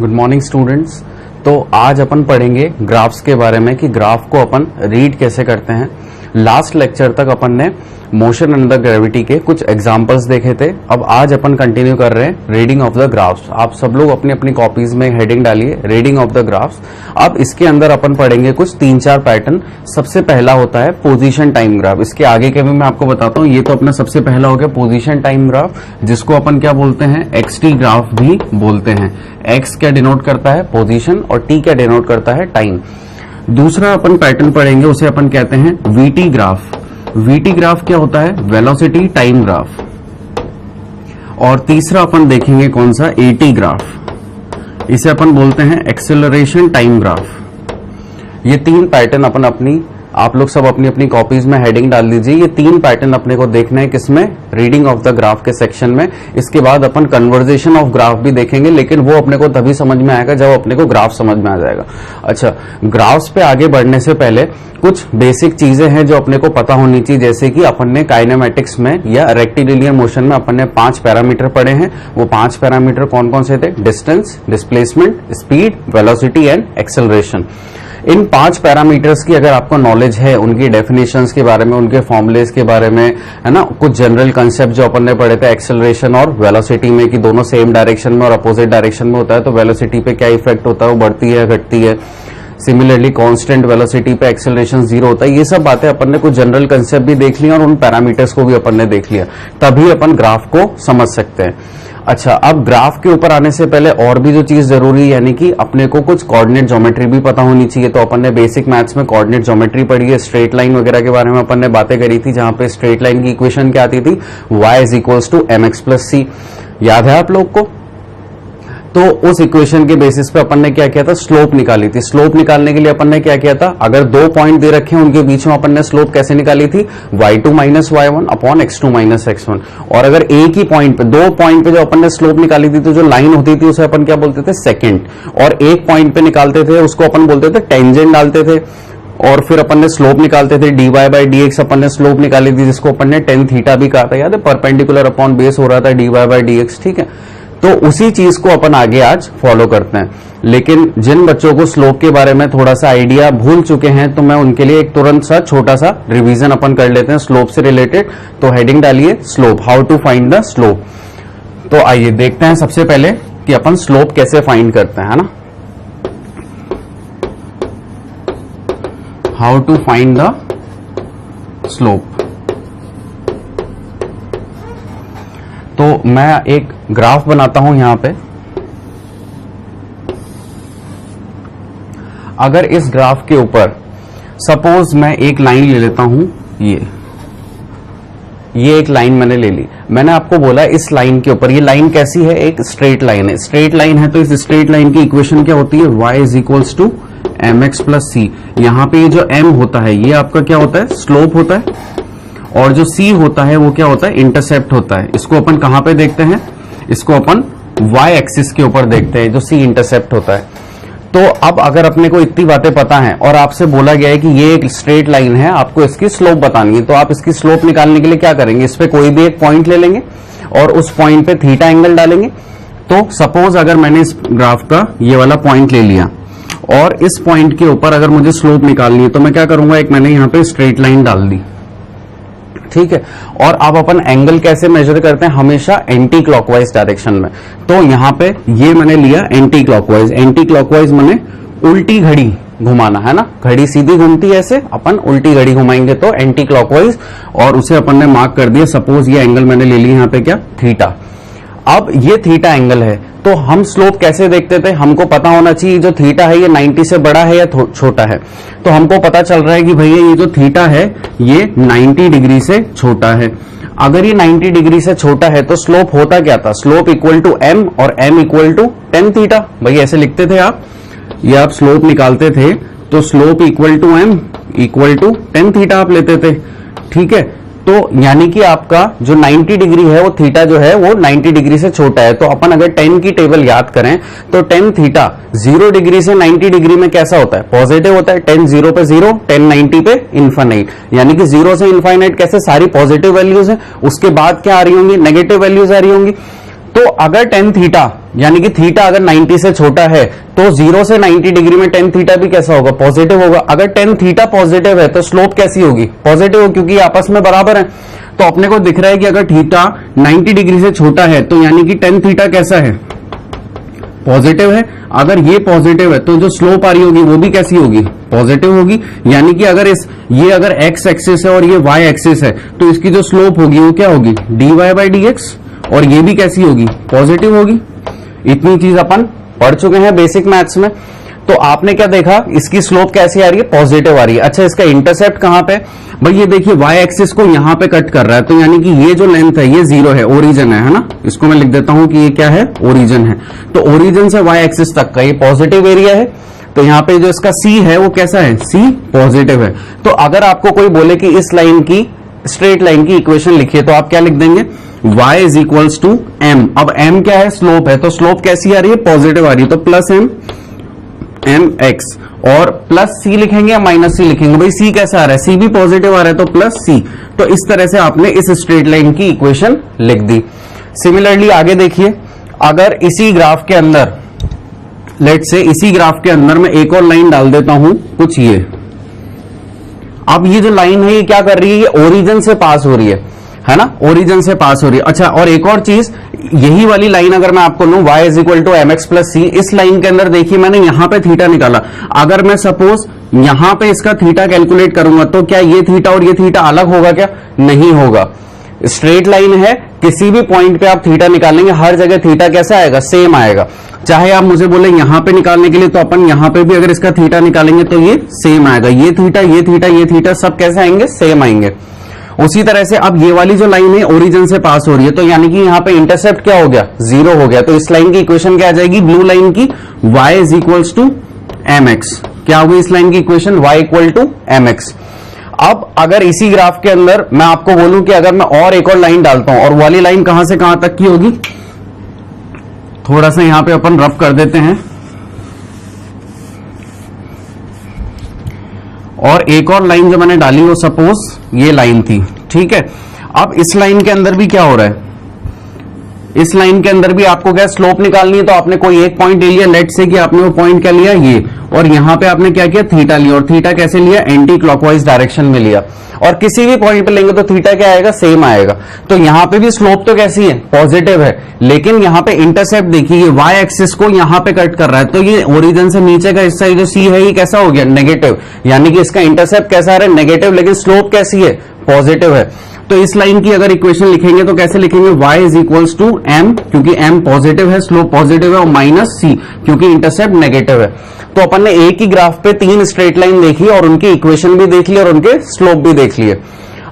Good morning students. तो आज अपन पढ़ेंगे ग्राफ्स के बारे में कि ग्राफ को अपन रीड कैसे करते हैं। लास्ट लेक्चर तक अपन ने मोशन अंडर ग्रेविटी के कुछ एग्जांपल्स देखे थे। अब आज अपन कंटिन्यू कर रहे हैं रीडिंग ऑफ द ग्राफ्स। आप सब लोग अपनी अपनी कॉपीज में हेडिंग डालिए रीडिंग ऑफ द ग्राफ्स। अब इसके अंदर अपन पढ़ेंगे कुछ 3-4 पैटर्न। सबसे पहला होता है पोजीशन टाइम ग्राफ। इसके आगे के भी मैं आपको बताता हूँ। ये तो अपना सबसे पहला हो गया पोजीशन टाइम ग्राफ, जिसको अपन क्या बोलते हैं, एक्सटी ग्राफ भी बोलते हैं। एक्स क्या डिनोट करता है, पोजीशन, और टी क्या डिनोट करता है, टाइम। दूसरा अपन पैटर्न पढ़ेंगे, उसे अपन कहते हैं वीटी ग्राफ। वीटी ग्राफ क्या होता है, वेलोसिटी टाइम ग्राफ। और तीसरा अपन देखेंगे कौन सा, एटी ग्राफ। इसे अपन बोलते हैं एक्सेलरेशन टाइम ग्राफ। ये 3 पैटर्न अपन अपनी, आप लोग सब अपनी अपनी कॉपीज में हेडिंग डाल दीजिए। ये 3 पैटर्न अपने को देखना है किसमें, रीडिंग ऑफ द ग्राफ के सेक्शन में। इसके बाद अपन कन्वर्जेशन ऑफ ग्राफ भी देखेंगे, लेकिन वो अपने को तभी समझ में आएगा जब अपने को ग्राफ समझ में आ जाएगा। अच्छा, ग्राफ्स पे आगे बढ़ने से पहले कुछ बेसिक चीजें हैं जो अपने को पता होनी चाहिए। जैसे कि अपन ने काइनेमेटिक्स में या रेक्टिलिनियर मोशन में अपन ने 5 पैरामीटर पढ़े हैं। वो 5 पैरामीटर कौन कौन से थे, distance, displacement, speed, velocity and acceleration. In 5 parameters की अगर आपको नॉलेज है, उनकी डेफिनेशंस के बारे में, उनके फॉर्मुलेस के बारे में, है ना, कुछ जनरल कंसेप्ट जो अपन ने पढ़े थे एक्सेलरेशन और वेलोसिटी में कि दोनों सेम डायरेक्शन में और अपोजिट डायरेक्शन में होता है, तो वेलोसिटी पे क्या इफेक्ट होता है, वो बढ़ती है घटती है। सिमिलरली कांस्टेंट वेलोसिटी पे एक्सेलरेशन 0 होता है। ये सब बातें अपन ने कुछ जनरल कंसेप्ट भी देख लिया और उन पैरामीटर्स को भी अपन ने देख लिया, तभी अपन ग्राफ को समझ सकते हैं। अच्छा, अब ग्राफ के ऊपर आने से पहले और भी जो चीज जरूरी है, यानी कि अपने को कुछ कोऑर्डिनेट ज्योमेट्री भी पता होनी चाहिए। तो अपन ने बेसिक मैथ्स में कोऑर्डिनेट ज्योमेट्री पढ़ी है। स्ट्रेट लाइन वगैरह के बारे में अपन ने बातें करी थी, जहां पे स्ट्रेट लाइन की इक्वेशन क्या आती थी, y = mx + c। याद है आप लोग को? तो उस इक्वेशन के बेसिस पे अपन ने क्या किया था, स्लोप निकाली थी। स्लोप निकालने के लिए अपन ने क्या किया था, अगर 2 पॉइंट दे रखे हैं उनके बीच में अपन ने स्लोप कैसे निकाली थी, y2 - y1 / x2 - x1। और अगर एक ही पॉइंट पे, 2 पॉइंट पे जो अपन ने स्लोप निकाली थी, तो जो लाइन होती थी उसे अपन क्या बोलते थे, सेकेंड। और एक पॉइंट पे निकालते थे उसको अपन बोलते थे टेंजेंट डालते थे। और फिर अपन ने स्लोप निकालते थे, dy/dx अपन ने स्लोप निकाली थी, जिसको अपन ने tan थीटा भी कहा था। याद है, परपेंडिकुलर अपॉन बेस हो रहा था dy/dx, ठीक है। तो उसी चीज को अपन आगे आज फॉलो करते हैं। लेकिन जिन बच्चों को स्लोप के बारे में थोड़ा सा आइडिया भूल चुके हैं, तो मैं उनके लिए एक तुरंत सा छोटा सा रिवीजन अपन कर लेते हैं स्लोप से रिलेटेड। तो हेडिंग डालिए slope, how to find the slope. तो आइए देखते हैं सबसे पहले कि अपन स्लोप कैसे फाइंड करते हैं, है ना। How to find the slope. तो मैं एक ग्राफ बनाता हूं यहां पे। अगर इस ग्राफ के ऊपर सपोज मैं एक लाइन ले लेता हूं, ये एक लाइन मैंने ले ली। मैंने आपको बोला इस लाइन के ऊपर, ये लाइन कैसी है, एक स्ट्रेट लाइन है। स्ट्रेट लाइन है तो इस स्ट्रेट लाइन की इक्वेशन क्या होती है, y = mx + c। यहां पे ये जो m होता है ये आपका क्या होता है, स्लोप होता है। और जो c होता है वो क्या होता है, इंटरसेप्ट होता है। इसको अपन कहां पे देखते हैं, इसको अपन y एक्सिस के ऊपर देखते हैं, जो c इंटरसेप्ट होता है। तो अब अगर अपने को इतनी बातें पता हैं और आपसे बोला गया है कि ये एक स्ट्रेट लाइन है, आपको इसकी स्लोप बतानी है, तो आप इसकी स्लोप निकालने के लिए क्या करेंगे, इस पे कोई भी एक पॉइंट ले लेंगे और उस पॉइंट पे थीटा एंगल डालेंगे। तो सपोज अगर मैंने इस ग्राफ का ये वाला पॉइंट ले लिया और इस पॉइंट के ऊपर अगर मुझे स्लोप निकालनी है, तो मैं क्या करूंगा, एक मैंने यहां पे स्ट्रेट लाइन डाल दी, ठीक है। और अब अपन एंगल कैसे मेजर करते हैं, हमेशा एंटी क्लॉकवाइज डायरेक्शन में। तो यहां पे ये मैंने लिया एंटी क्लॉकवाइज। एंटी क्लॉकवाइज मैंने उल्टी घड़ी घुमाना, है ना। घड़ी सीधी घूमती है ऐसे, अपन उल्टी घड़ी घुमाएंगे तो एंटी क्लॉकवाइज। और उसे अपन ने मार्क कर दिया। सपोज ये एंगल मैंने ले लिया यहां पे क्या, थीटा। अब ये थीटा एंगल है, तो हम स्लोप कैसे देखते थे, हमको पता होना चाहिए जो थीटा है ये 90 से बड़ा है या छोटा है। तो हमको पता चल रहा है कि भैया ये जो थीटा है ये 90 डिग्री से छोटा है। अगर ये 90 डिग्री से छोटा है तो स्लोप होता क्या था, स्लोप = m और m = tan थीटा। भाई ऐसे लिखते थे आप, ये आप स्लोप निकालते थे तो स्लोप = m = tan थीटा आप लेते थे, ठीक है। तो यानी कि आपका जो 90 डिग्री है वो थीटा जो है वो 90 डिग्री से छोटा है। तो अपन अगर tan की टेबल याद करें तो tan थीटा 0 डिग्री से 90 डिग्री में कैसा होता है, पॉजिटिव होता है। tan 0 पे 0, tan 90 पे इन्फाइनाइट। यानी कि 0 से इन्फाइनाइट कैसे, सारी पॉजिटिव वैल्यूज है, उसके बाद क्या आ रही होंगी, नेगेटिव वैल्यूज आ रही होंगी। तो अगर टेन थीटा यानी कि थीटा अगर 90 से छोटा है तो 0 से 90 डिग्री में टेन थीटा भी कैसा होगा, पॉजिटिव होगा। अगर टेन थीटा पॉजिटिव है तो स्लोप कैसी होगी, पॉजिटिव होगी, क्योंकि आपस में बराबर है। तो अपने को दिख रहा है कि अगर थीटा 90 डिग्री से छोटा है तो यानी कि टेन थीटा कैसा है, पॉजिटिव है। अगर ये पॉजिटिव है तो जो स्लोप आ रही होगी वो भी कैसी होगी, पॉजिटिव होगी। यानी कि अगर ये अगर एक्स एक्सिस है और ये वाई एक्सिस है तो इसकी जो स्लोप होगी वो क्या होगी, dy बाई डी एक्स, और ये भी कैसी होगी, पॉजिटिव होगी। इतनी चीज अपन पढ़ चुके हैं बेसिक मैथ्स में। तो आपने क्या देखा, इसकी स्लोप कैसी आ रही है, पॉजिटिव आ रही है। अच्छा, इसका इंटरसेप्ट कहां पे, भाई ये देखिए वाई एक्सिस को यहां पे कट कर रहा है, तो यानी कि ये जो लेंथ है ये 0 है, ओरिजिन है ना। इसको मैं लिख देता हूं कि ये क्या है, ओरिजिन है। तो ओरिजिन से वाई एक्सिस तक का ये पॉजिटिव एरिया है। तो यहाँ पे जो इसका सी है वो कैसा है, सी पॉजिटिव है। तो अगर आपको कोई बोले कि इस लाइन की, स्ट्रेट लाइन की इक्वेशन लिखिए, तो आप क्या लिख देंगे, y is equals to m। अब m क्या है, स्लोप है, तो स्लोप कैसी आ रही है, पॉजिटिव आ रही है, तो प्लस m x, और प्लस c लिखेंगे या माइनस c लिखेंगे, भाई c कैसा आ रहा है, c भी पॉजिटिव आ रहा है तो प्लस c। तो इस तरह से आपने इस स्ट्रेट लाइन की इक्वेशन लिख दी। सिमिलरली आगे देखिए, अगर इसी ग्राफ के अंदर, लेट्स से इसी ग्राफ के अंदर मैं एक और लाइन डाल देता हूं कुछ ये। अब ये जो लाइन है ये क्या कर रही है, ये ओरिजिन से पास हो रही है ना, ओरिजिन से पास हो रही है। अच्छा, और एक और चीज, यही वाली लाइन अगर मैं आपको लूं y is equal to M X plus C, इस लाइन के अंदर देखिए मैंने यहां पे थीटा निकाला। अगर मैं सपोज यहां पे इसका थीटा कैलकुलेट करूंगा तो क्या ये थीटा और ये थीटा अलग होगा क्या, नहीं होगा। स्ट्रेट लाइन है, किसी भी पॉइंट पे आप थीटा निकालेंगे हर जगह थीटा कैसा आएगा, सेम आएगा। चाहे आप मुझे बोले यहां पे निकालने के लिए, तो अपन यहां पे भी अगर इसका थीटा निकालेंगे तो ये सेम आएगा। ये थीटा, ये थीटा, ये थीटा सब कैसे आएंगे, सेम आएंगे। उसी तरह से अब ये वाली जो लाइन है ओरिजिन से पास हो रही है, तो यानी कि यहाँ पे इंटरसेप्ट क्या हो गया, 0 हो गया। तो इस लाइन की इक्वेशन क्या आ जाएगी, ब्लू लाइन की, y is equals to M X. क्या होगी इस लाइन की equation, y equal to M X. अब अगर इसी ग्राफ के अंदर मैं आपको बोलूं कि अगर मैं और एक और लाइन डालता हूं, और वाली लाइन कहां से कहां तक की होगी, थोड़ा सा यहां पे अपन रफ कर देते हैं, और एक और लाइन जो मैंने डाली वो सपोज ये लाइन थी, ठीक है। अब इस लाइन के अंदर भी क्या हो रहा है, इस लाइन के अंदर भी आपको क्या स्लोप निकालनी है। तो आपने कोई एक पॉइंट ले लिया, लेट से कि आपने वो पॉइंट क्या लिया, ये, और यहां पे आपने क्या किया, थीटा लिया, और थीटा कैसे लिया, एंटी क्लॉकवाइज डायरेक्शन में लिया। और किसी भी पॉइंट पे लेंगे तो थीटा क्या आएगा, सेम आएगा। तो यहां पे भी स्लोप तो कैसी है, पॉजिटिव है, लेकिन यहां पे इंटरसेप्ट देखिए, ये वाई एक्सिस को यहां पे कट कर रहा है, तो ये ओरिजिन से नीचे का हिस्सा जो सी है ये कैसा हो गया, नेगेटिव। यानी कि इसका इंटरसेप्ट कैसा आ रहा है, नेगेटिव, लेकिन स्लोप कैसी है, पॉजिटिव है। तो इस लाइन की अगर इक्वेशन लिखेंगे तो कैसे लिखेंगे, y is equals to m, क्योंकि m पॉजिटिव है, स्लोप पॉजिटिव है, और माइनस c क्योंकि इंटरसेप्ट नेगेटिव है। तो अपन ने एक ही ग्राफ पे 3 स्ट्रेट लाइन देखी और उनकी इक्वेशन भी देख ली और उनके स्लोप भी देख लिए।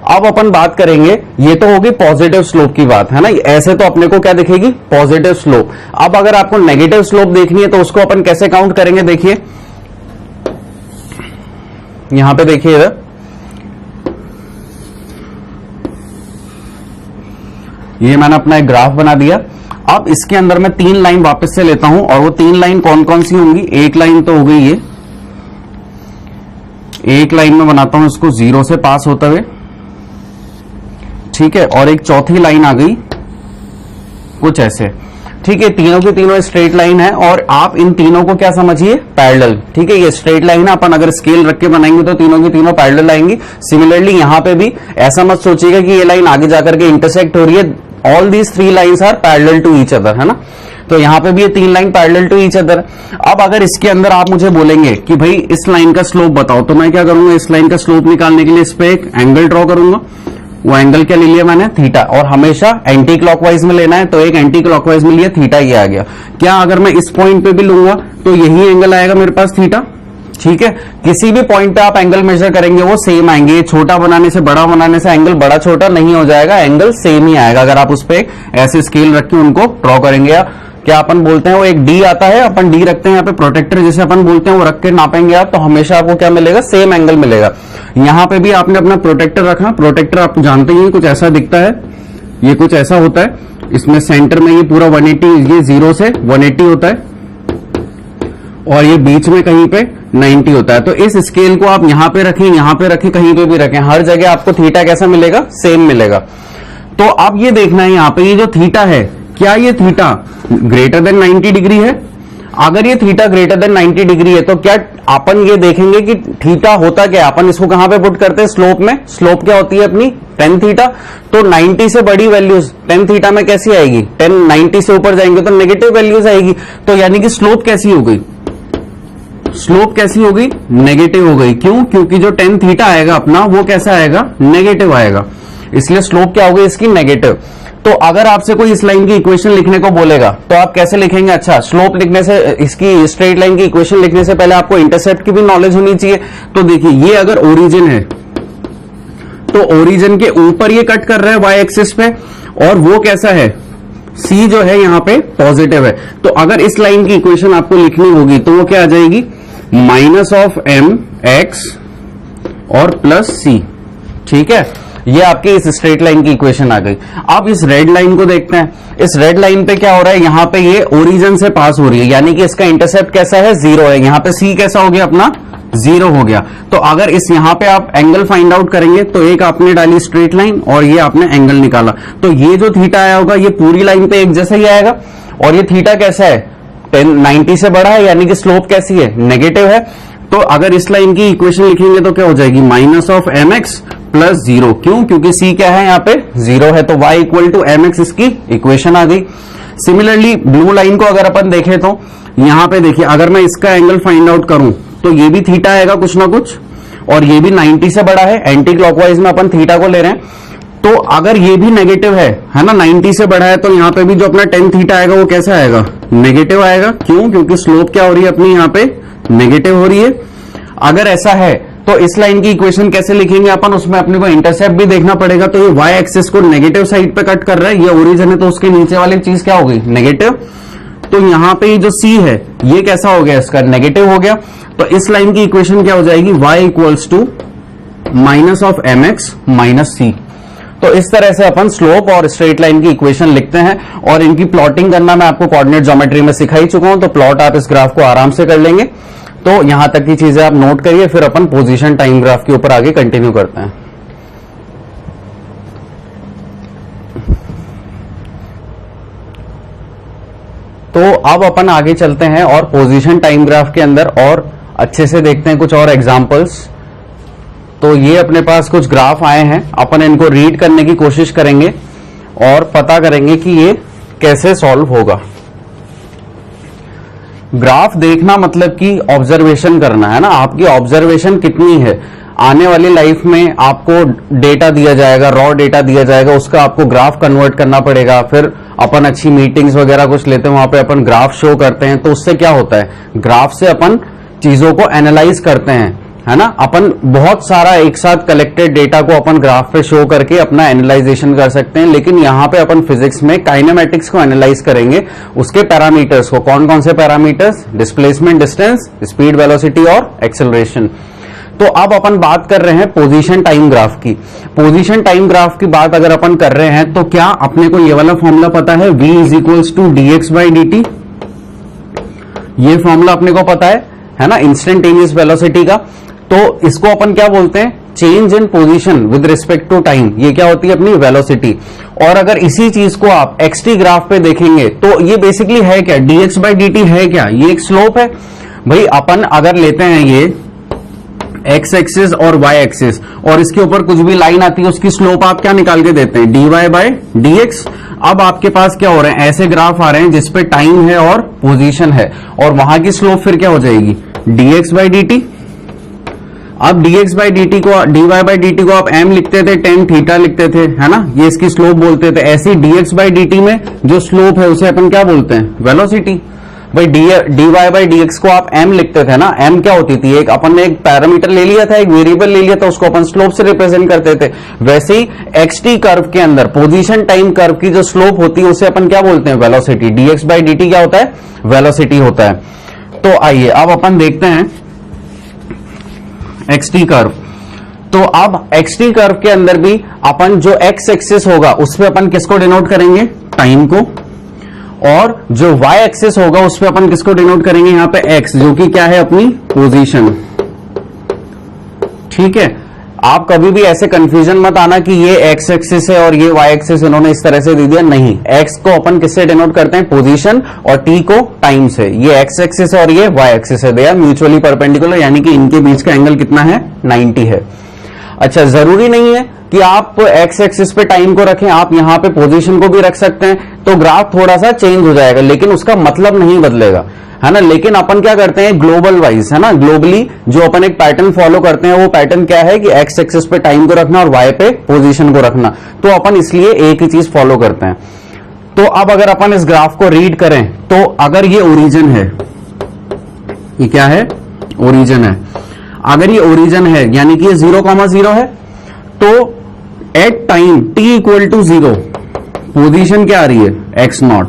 अब अपन बात करेंगे, ये तो होगी पॉजिटिव स्लोप की बात है ना, ऐसे तो अपने को क्या दिखेगी, पॉजिटिव स्लोप। अब अगर आपको नेगेटिव स्लोप देखनी है तो उसको अपन कैसे काउंट करेंगे, देखिए यहां पे देखिए इधर, ये मैंने अपना एक ग्राफ बना दिया। अब इसके अंदर मैं 3 लाइन वापस से लेता हूं, और वो 3 लाइन कौन कौन सी होंगी, एक लाइन तो हो गई ये, एक लाइन में बनाता हूं इसको 0 से पास होते हुए, ठीक है, और एक चौथी लाइन आ गई कुछ ऐसे, ठीक है। तीनों की तीनों स्ट्रेट लाइन है, और आप इन तीनों को क्या समझिए, पैरेलल, ठीक है। ये स्ट्रेट लाइन है, अपन अगर स्केल रख के बनाएंगे तो तीनों की तीनों पैरेलल आएंगी। सिमिलरली यहां पे भी ऐसा मत सोचिएगा कि ये लाइन आगे जाकर के इंटरसेक्ट हो रही है, all these 3 lines are parallel to each other, है ना। तो यहां पे भी ये 3 line parallel to each other. अब अगर इसके अंदर आप मुझे बोलेंगे कि भाई इस लाइन का स्लोप बताओ, तो मैं क्या करूंगा, इस लाइन का स्लोप निकालने के लिए इस पे एक एंगल ड्रॉ करूंगा। वो एंगल क्या ले लिया मैंने, थीटा, और हमेशा एंटी क्लॉकवाइज में लेना है, तो एक एंटी क्लॉकवाइज में लिया, थीटा ये आ गया। क्या अगर मैं इस पॉइंट पे भी लूंगा तो यही एंगल आएगा मेरे पास, थीटा, ठीक है। किसी भी पॉइंट पे आप एंगल मेजर करेंगे वो सेम आएंगे, छोटा बनाने से बड़ा बनाने से एंगल बड़ा छोटा नहीं हो जाएगा, एंगल सेम ही आएगा अगर आप उस पे ऐसे स्केल रख के उनको ड्रॉ करेंगे। या क्या अपन बोलते हैं, वो एक डी आता है, अपन डी रखते हैं यहाँ पे, प्रोटेक्टर जैसे अपन बोलते हैं, वो रख के नापेंगे आप, तो हमेशा आपको क्या मिलेगा, सेम एंगल मिलेगा। यहां पे भी आपने अपना प्रोटेक्टर रखा, प्रोटेक्टर आप जानते ही कुछ ऐसा दिखता है, ये कुछ ऐसा होता है, इसमें सेंटर में ये पूरा 180, ये 0 से 180 होता है, और ये बीच में कहीं पे 90 होता है। तो इस स्केल को आप यहां पे रखें, यहां पे रखें, कहीं पे भी रखें, हर जगह आपको थीटा कैसा मिलेगा, सेम मिलेगा। तो अब ये देखना है यहाँ पे, ये जो थीटा है क्या ये थीटा ग्रेटर देन 90 डिग्री है? अगर ये थीटा ग्रेटर देन 90 डिग्री है तो क्या अपन ये देखेंगे कि थीटा होता क्या है? अपन इसको कहां पे पुट करते हैं? स्लोप में। स्लोप क्या होती है अपनी? tan theta. तो 90 से बड़ी वैल्यूज tan थीटा में कैसी आएगी? 90 से ऊपर जाएंगे तो नेगेटिव वैल्यूज आएगी। तो यानी कि स्लोप कैसी हो गई? स्लोप कैसी हो गई? नेगेटिव हो गई। क्यों? क्योंकि जो tan थीटा आएगा अपना वो कैसा आएगा? नेगेटिव आएगा। इसलिए स्लोप क्या होगी इसकी? नेगेटिव। तो अगर आपसे कोई इस लाइन की इक्वेशन लिखने को बोलेगा तो आप कैसे लिखेंगे? अच्छा, स्लोप लिखने से, इसकी स्ट्रेट लाइन की इक्वेशन लिखने से पहले आपको इंटरसेप्ट की भी नॉलेज होनी चाहिए। तो देखिए, ये अगर ओरिजिन है तो ओरिजिन के ऊपर ये कट कर रहा है वाई एक्सिस पे, और वो कैसा है? सी जो है यहाँ पे पॉजिटिव है। तो अगर इस लाइन की इक्वेशन आपको लिखनी होगी तो वो क्या आ जाएगी? माइनस ऑफ एम एक्स और प्लस सी। ठीक है, ये आपकी इस स्ट्रेट लाइन की इक्वेशन आ गई। अब इस रेड लाइन को देखते हैं। इस रेड लाइन पे क्या हो रहा है? यहाँ पे ये ओरिजिन से पास हो रही है, यानी कि इसका इंटरसेप्ट कैसा है? 0 है। यहाँ पे सी कैसा हो गया अपना? 0 हो गया। तो अगर इस यहाँ पे आप एंगल फाइंड आउट करेंगे तो एक आपने डाली स्ट्रेट लाइन और ये आपने एंगल निकाला, तो ये जो थीटा आया होगा ये पूरी लाइन पे एक जैसा ही आएगा। और ये थीटा कैसा है? 90 से बड़ा है, यानी कि स्लोप कैसी है? नेगेटिव है। तो अगर इस लाइन की इक्वेशन लिखेंगे तो क्या हो जाएगी? Minus of M X plus 0। क्यों? क्योंकि सी क्या है? यहाँ पे 0 है। तो y equal to M X इसकी इक्वेशन आ गई। सिमिलरली ब्लू लाइन को अगर अपन देखें तो यहाँ पे देखिए, अगर मैं इसका एंगल फाइंड आउट करूं तो ये भी थीटा आएगा कुछ ना कुछ, और ये भी 90 से बड़ा है। एंटी क्लॉकवाइज में अपन थीटा को ले रहे हैं। तो अगर ये भी नेगेटिव है ना, 90 से बड़ा है, तो यहाँ पे भी जो अपना tan थीटा आएगा वो कैसा आएगा? नेगेटिव आएगा। क्यों? क्योंकि स्लोप क्या हो रही है अपनी? यहाँ पे नेगेटिव हो रही है। अगर ऐसा है तो इस लाइन की इक्वेशन कैसे लिखेंगे अपन? उसमें अपने को इंटरसेप्ट भी देखना पड़ेगा। तो ये y एक्सिस को नेगेटिव साइड पे कट कर रहा है, ये ओरिजिन है, तो उसके नीचे वाली चीज क्या हो गई? नेगेटिव। तो यहाँ पे ये जो c है ये कैसा हो गया? इसका नेगेटिव हो गया। तो इस लाइन की इक्वेशन क्या हो जाएगी? y equals to minus of M X minus C. तो इस तरह से अपन स्लोप और स्ट्रेट लाइन की इक्वेशन लिखते हैं, और इनकी प्लॉटिंग करना मैं आपको कोऑर्डिनेट ज्योमेट्री में सिखा ही चुका हूं। तो प्लॉट आप इस ग्राफ को आराम से कर लेंगे। तो यहां तक की चीजें आप नोट करिए, फिर अपन पोजीशन टाइम ग्राफ के ऊपर आगे कंटिन्यू करते हैं। तो अब अपन आगे चलते हैं और पोजीशन टाइम ग्राफ के अंदर और अच्छे से देखते हैं कुछ और एग्जांपल्स। तो ये अपने पास कुछ ग्राफ आए हैं, अपन इनको रीड करने की कोशिश करेंगे और पता करेंगे कि ये कैसे सॉल्व होगा। ग्राफ देखना मतलब कि ऑब्जर्वेशन करना है ना, आपकी ऑब्जर्वेशन कितनी है। आने वाली लाइफ में आपको डेटा दिया जाएगा, रॉ डेटा दिया जाएगा, उसका आपको ग्राफ कन्वर्ट करना पड़ेगा। फिर अपन अच्छी मीटिंग्स वगैरह कुछ लेते हैं, वहां पे अपन ग्राफ शो करते हैं। तो उससे क्या होता है? ग्राफ से अपन चीजों को एनालाइज करते हैं, है ना। अपन बहुत सारा एक साथ कलेक्टेड डेटा को अपन ग्राफ पे शो करके अपना एनालाइजेशन कर सकते हैं। लेकिन यहाँ पे अपन फिजिक्स में काइनेमेटिक्स को एनालाइज करेंगे, उसके पैरामीटर्स को। कौन कौन से parameters? Displacement, distance, speed, velocity और एक्सेलरेशन। तो अब अपन बात कर रहे हैं पोजीशन टाइम ग्राफ की। पोजीशन टाइम ग्राफ की बात अगर अपन कर रहे हैं तो क्या अपने को ये वाला फॉर्मूला पता है? v is equals to dx by dt। ये फॉर्मूला अपने को पता है ना, इंस्टेंटेनियस वेलोसिटी का। तो इसको अपन क्या बोलते हैं? Change in position with respect to time. ये क्या होती है? अपनी वेलोसिटी। और अगर इसी चीज को आप xt ग्राफ पे देखेंगे तो ये बेसिकली है क्या? dx बाई dt है क्या? ये एक स्लोप है भाई। अपन अगर लेते हैं ये x एक्सिस और y एक्सिस, और इसके ऊपर कुछ भी लाइन आती है उसकी स्लोप आप क्या निकाल के देते हैं? dy by dx। अब आपके पास क्या हो रहे हैं? ऐसे ग्राफ आ रहे हैं जिसपे टाइम है और पोजीशन है, और वहां की स्लोप फिर क्या हो जाएगी? dx by dt। अब dx बाई dt को, dy बाई dt को आप m लिखते थे, tan थीटा लिखते थे, है ना, ये इसकी स्लोप बोलते थे। ऐसे ही dx बाई dt में जो स्लोप है उसे अपन क्या बोलते हैं? वेलोसिटी। भाई dy बाई dx को आप m लिखते थे ना, m क्या होती थी? एक अपन ने एक पैरामीटर ले लिया था, एक वेरिएबल ले लिया था, उसको अपन स्लोप से रिप्रेजेंट करते थे। वैसे ही xt कर्व के अंदर पोजीशन टाइम कर्व की जो स्लोप होती है उसे अपन क्या बोलते हैं? वेलोसिटी। dx बाई dt क्या होता है? वेलोसिटी होता है। तो आइए अब अपन देखते हैं xt कर्व। तो अब xt कर्व के अंदर भी अपन जो x एक्सिस होगा उस पे अपन किसको डिनोट करेंगे? टाइम को। और जो y एक्सिस होगा उस पे अपन किसको डिनोट करेंगे? यहां पे x, जो कि क्या है? अपनी पोजीशन। ठीक है। आप कभी भी ऐसे कंफ्यूजन मत आना कि ये एक्स एक्सिस है और ये वाई एक्सिस इन्होंने इस तरह से दे दिया, नहीं। एक्स को अपन किससे डिनोट करते हैं? पोजीशन, और टी को टाइम से। ये एक्स एक्सिस है और ये वाई एक्सिस है, दे आर म्यूचुअली परपेंडिकुलर, यानी कि इनके बीच का एंगल कितना है? 90 है। अच्छा, जरूरी नहीं है कि आप एक्स एक्सिस पे टाइम को रखें, आप यहां पे पोजीशन को भी रख सकते हैं, तो ग्राफ थोड़ा सा चेंज हो जाएगा, लेकिन उसका मतलब नहीं बदलेगा, है ना। लेकिन अपन क्या करते हैं ग्लोबल वाइज, है ना, ग्लोबली जो अपन एक पैटर्न फॉलो करते हैं वो पैटर्न क्या है कि एक्स एक्सिस पे टाइम को रखना और वाई पे पोजीशन को रखना, तो अपन इसलिए एक ही चीज फॉलो करते हैं। तो अब अगर अपन इस ग्राफ को रीड करें तो अगर ये ओरिजिन है, ये क्या है? ओरिजिन है। अगर ये ओरिजिन है यानी कि ये 0,0 है, तो at time t equal to 0 position क्या आ रही है? x0।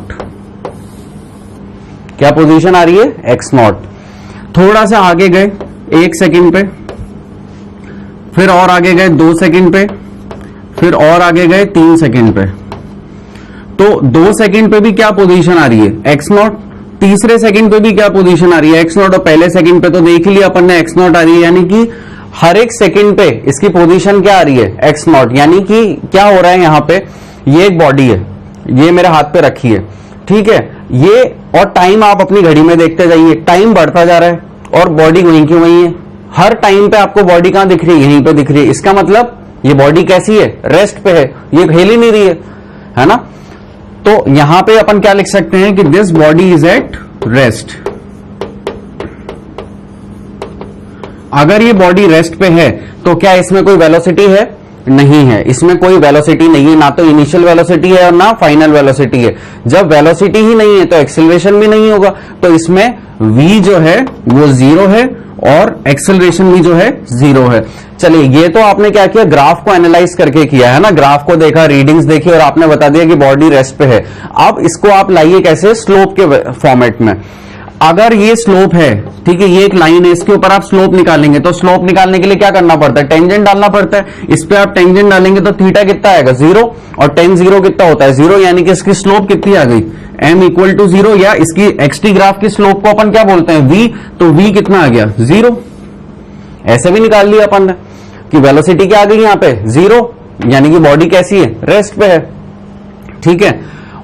क्या पोजीशन आ रही है? x0। थोड़ा सा आगे गए 1 सेकंड पे, फिर और आगे गए 2 सेकंड पे, फिर और आगे गए 3 सेकंड पे, तो 2 सेकंड पे भी क्या पोजीशन आ रही है? x0। तीसरे सेकंड पे भी क्या पोजीशन आ रही है? x0। और पहले सेकंड पे तो देख ही लिया अपन ने x0 आ रही है, यानी कि हर एक सेकंड पे इसकी पोजीशन क्या आ रही है? x0। यानी कि क्या हो रहा है यहां पे? ये एक बॉडी है, ये मेरे हाथ पे रखी है, ठीक है, ये, और टाइम आप अपनी घड़ी में देखते जाइए, टाइम बढ़ता जा रहा है और बॉडी वहीं की वहीं है। हर टाइम पे आपको बॉडी कहां दिख रही है? यहीं पे दिख रही है। इसका मतलब ये बॉडी कैसी है? रेस्ट पे है, ये हिल ही नहीं रही है ना। तो यहां पे अपन क्या लिख सकते हैं कि this body is at rest. अगर ये बॉडी रेस्ट पे है तो क्या इसमें कोई वेलोसिटी है? नहीं है, इसमें कोई वेलोसिटी नहीं है, ना तो इनिशियल वेलोसिटी है और ना फाइनल वेलोसिटी है। जब वेलोसिटी ही नहीं है तो एक्सेलरेशन भी नहीं होगा, तो इसमें v जो है वो 0 है और एक्सेलरेशन भी जो है 0 है। चलिए, ये तो आपने क्या किया? ग्राफ को एनालाइज करके किया है ना, ग्राफ को देखा, रीडिंग्स देखी और आपने बता दिया कि बॉडी रेस्ट पे है। अब इसको आप लाइए कैसे? स्लोप के फॉर्मेट में। अगर ये स्लोप है, ठीक है, ये एक लाइन है, इसके ऊपर आप स्लोप निकालेंगे, तो स्लोप निकालने के लिए क्या करना पड़ता है? टेंजेंट डालना पड़ता है। इस पे आप टेंजेंट डालेंगे तो थीटा कितना आएगा? 0, और tan 0 कितना होता है? 0, यानी कि इसकी स्लोप कितनी आ गई? m इक्वल टू 0, या इसकी एक्सटी ग्राफ की स्लोप को अपन क्या बोलते हैं? v, तो v कितना आ गया? 0। ऐसे भी निकाल लिया अपन ने कि वेलोसिटी क्या आ गई यहाँ पे? 0, यानी कि बॉडी कैसी है? रेस्ट पे है, ठीक है।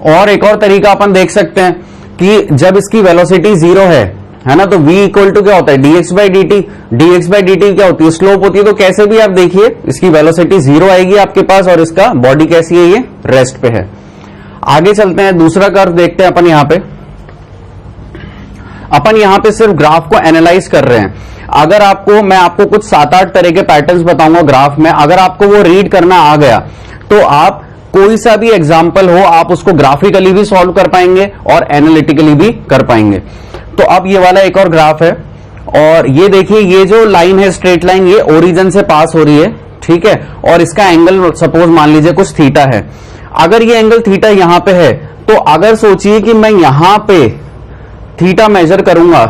और एक और तरीका अपन देख सकते हैं कि जब इसकी वेलोसिटी 0 है ना, तो v इक्वल टू क्या होता है? dx by dt। dx by dt क्या होती है? स्लोप होती है। तो कैसे भी आप देखिए इसकी वेलोसिटी 0 आएगी आपके पास और इसका बॉडी कैसी है? ये रेस्ट पे है। आगे चलते हैं, दूसरा कर्व देखते हैं अपन। यहां पे सिर्फ ग्राफ को एनालाइज कर रहे हैं। अगर मैं आपको कुछ 7-8 तरह के पैटर्न्स बताऊंगा ग्राफ में, अगर आपको वो रीड करना आ गया तो आप कोई सा भी एग्जाम्पल हो आप उसको ग्राफिकली भी सॉल्व कर पाएंगे और एनालिटिकली भी कर पाएंगे। तो अब ये वाला एक और ग्राफ है, और ये देखिए, ये जो लाइन है स्ट्रेट लाइन, ये ओरिजिन से पास हो रही है, ठीक है, और इसका एंगल सपोज मान लीजिए कुछ थीटा है। अगर ये एंगल थीटा यहां पे है, तो अगर सोचिए कि मैं यहां पे थीटा मेजर करूंगा,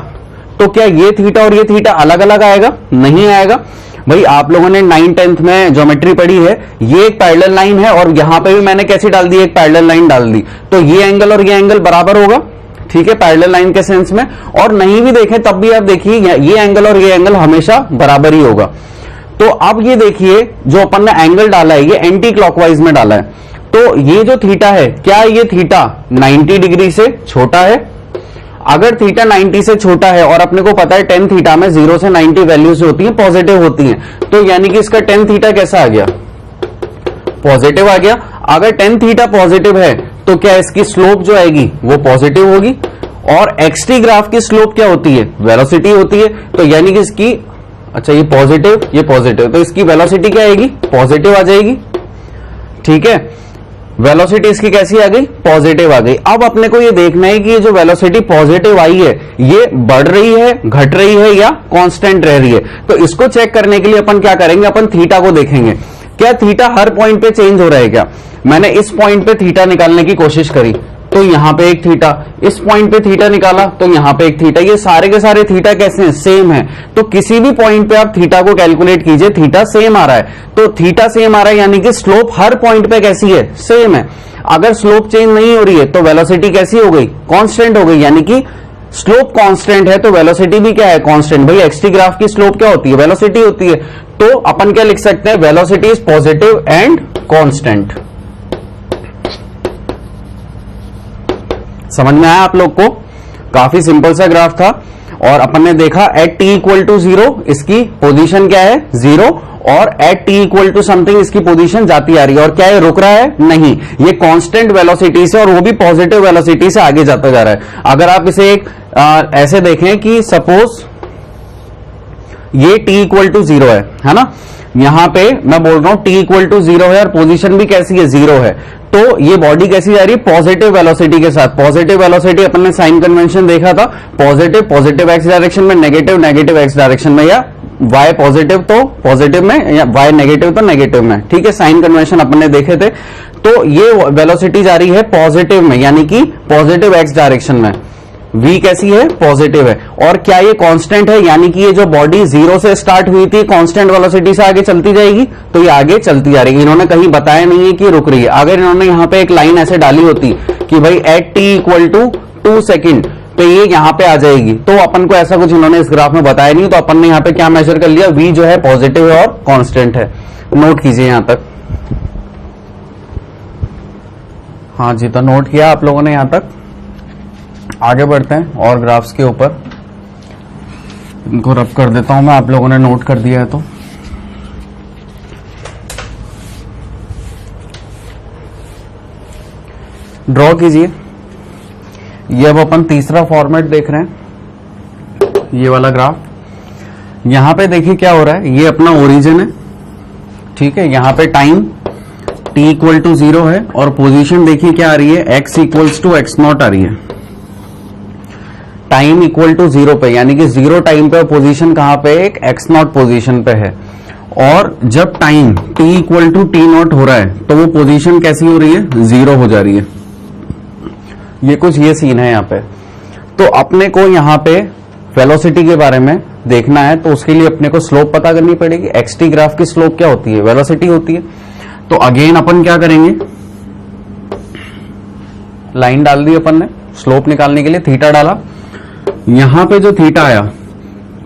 तो क्या ये थीटा और ये थीटा अलग अलग आएगा? नहीं आएगा। भाई आप लोगों ने 9th-10th में ज्योमेट्री पढ़ी है, ये एक पैरेलल लाइन है और यहां पे भी मैंने कैसी डाल दी? एक पैरेलल लाइन डाल दी, तो ये एंगल और ये एंगल बराबर होगा, ठीक है, पैरेलल लाइन के सेंस में। और नहीं भी देखें तब भी आप देखिए ये एंगल और ये एंगल हमेशा बराबर ही होगा। तो अब ये देखिए, जो अपन ने एंगल डाला है ये एंटी क्लॉकवाइज में डाला है, तो ये जो थीटा है, क्या ये थीटा 90 डिग्री से छोटा है? अगर थीटा 90 से छोटा है और अपने को पता है tan थीटा में 0 से 90 वैल्यूज होती हैं, पॉजिटिव होती हैं, तो यानी कि इसका tan थीटा कैसा आ गया? पॉजिटिव आ गया। अगर tan थीटा पॉजिटिव है तो क्या इसकी स्लोप जो आएगी वो पॉजिटिव होगी? और एक्सटी ग्राफ की स्लोप क्या होती है? वेलोसिटी होती है। तो यानी कि इसकी, अच्छा ये पॉजिटिव, तो इसकी वेलोसिटी क्या आएगी? पॉजिटिव आ जाएगी, ठीक है। वेलोसिटी इसकी कैसी आ गई? पॉजिटिव आ गई। अब अपने को ये देखना है कि ये जो वेलोसिटी पॉजिटिव आई है ये बढ़ रही है, घट रही है या कांस्टेंट रह रही है। तो इसको चेक करने के लिए अपन क्या करेंगे? अपन थीटा को देखेंगे, क्या थीटा हर पॉइंट पे चेंज हो रहा है क्या? मैंने इस पॉइंट पे थीटा निकालने की कोशिश करी तो यहां पे एक थीटा, इस पॉइंट पे थीटा निकाला तो यहां पे एक थीटा, ये सारे के सारे थीटा कैसे हैं? सेम है। तो किसी भी पॉइंट पे आप थीटा को कैलकुलेट कीजिए, थीटा सेम आ रहा है। तो थीटा सेम आ रहा है यानी कि स्लोप हर पॉइंट पे कैसी है? सेम है। अगर स्लोप चेंज नहीं हो रही है तो वेलोसिटी कैसी हो गई? कांस्टेंट हो गई, यानी कि स्लोप कांस्टेंट है तो वेलोसिटी भी क्या है? कांस्टेंट। भाई एक्सटी ग्राफ की स्लोप क्या होती है? वेलोसिटी होती है। तो अपन क्या लिख सकते हैं, velocity is positive and constant. समझ में आया आप लोग को? काफी सिंपल सा ग्राफ था और अपन ने देखा एट टी इक्वल टू 0 इसकी पोजीशन क्या है 0 और at T equal to something इसकी पोजीशन जाती आ रही है। और क्या ये रुक रहा है? नहीं, ये कांस्टेंट वेलोसिटी से और वो भी पॉजिटिव वेलोसिटी से आगे जाता जा रहा है। अगर आप इसे एक ऐसे देखें कि सपोज ये t इक्वल टू 0 है ना, यहां पे मैं बोल रहा हूं t इक्वल टू 0 है और पोजीशन भी कैसी है 0 है, तो ये बॉडी कैसी जा रही है पॉजिटिव वेलोसिटी के साथ। पॉजिटिव वेलोसिटी अपन ने साइन कन्वेंशन देखा था, पॉजिटिव एक्स डायरेक्शन में, नेगेटिव एक्स डायरेक्शन में, या y पॉजिटिव तो पॉजिटिव में या y नेगेटिव तो नेगेटिव में। ठीक है, साइन कन्वेंशन अपन ने देखे थे। तो ये वेलोसिटी जा रही है पॉजिटिव में, यानी कि पॉजिटिव एक्स डायरेक्शन में। v कैसी है? पॉजिटिव है। और क्या ये कांस्टेंट है? यानी कि ये जो बॉडी 0 से स्टार्ट हुई थी कांस्टेंट वेलोसिटी से आगे चलती जाएगी, तो ये आगे चलती जा रही है। इन्होंने कहीं बताया नहीं है कि रुक रही है। अगर इन्होंने यहां पे एक लाइन ऐसे डाली होती कि भाई at t equal to 2 second, तो ये यहां पे आ जाएगी। तो अपन को ऐसा कुछ इन्होंने इस ग्राफ में बताया नहीं, तो अपन ने यहां पे क्या मेजर कर लिया, v जो है पॉजिटिव है और कांस्टेंट है। नोट कीजिए यहां तक। हाँ जी, तो नोट किया आप लोगों ने यहां तक। आगे बढ़ते हैं और ग्राफ्स के ऊपर, इनको रब कर देता हूं मैं, आप लोगों ने नोट कर दिया है तो। ड्रॉ कीजिए। ये अब अपन तीसरा फॉर्मेट देख रहे हैं, ये वाला ग्राफ। यहां पे देखिए क्या हो रहा है, ये अपना ओरिजिन है, ठीक है। यहां पे टाइम t इक्वल टू 0 है और पोजीशन देखिए क्या आ रही है, x इक्वल्स टू x0 आ रही है। टाइम इक्वल टू 0 पे, यानी कि 0 टाइम पे पोजीशन कहां पे, एक x0 पोजीशन पे है। और जब time t equal to t0 हो रहा है तो वो पोजीशन कैसी हो रही है, 0 हो जा रही है। ये कुछ ये सीन है यहाँ पे। तो अपने को यहाँ पे वेलोसिटी के बारे में देखना है, तो उसके लिए अपने को स्लोप पता करनी पड़ेगी। एक्सटी ग्राफ की स्लोप क्या होती है, वेलोसिटी होती है। तो अगेन अपन क्या करेंगे, लाइन डाल दी अपन ने स्लोप निकालने के लिए, थीटा डाला। यहां पे जो थीटा आया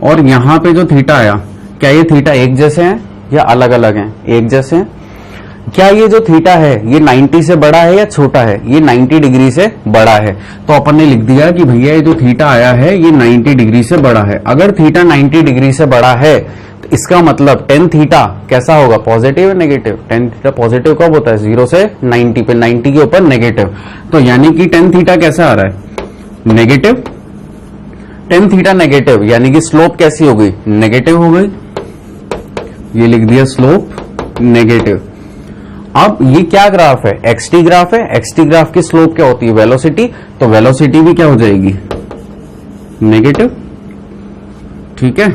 और यहां पे जो थीटा आया, क्या ये थीटा एक जैसे हैं या अलग अलग हैं? एक जैसे हैं। क्या ये जो थीटा है ये 90 से बड़ा है या छोटा है? ये 90 डिग्री से बड़ा है। तो अपन ने लिख दिया कि भैया ये जो थीटा आया है ये 90 डिग्री से बड़ा है। अगर थीटा 90 डिग्री से बड़ा है तो इसका मतलब टेन थीटा कैसा होगा, पॉजिटिव या नेगेटिव? टेन थीटा पॉजिटिव कब होता है, 0 से 90 पे, 90 के ऊपर नेगेटिव। तो यानी कि टेन थीटा कैसा आ रहा है, नेगेटिव। टेन थीटा नेगेटिव, यानी कि स्लोप कैसी हो गई, नेगेटिव हो गई। ये लिख दिया स्लोप नेगेटिव। अब ये क्या ग्राफ है, एक्सटी ग्राफ है। एक्सटी ग्राफ की स्लोप क्या होती है, वेलोसिटी। तो वेलोसिटी भी क्या हो जाएगी, नेगेटिव। ठीक है,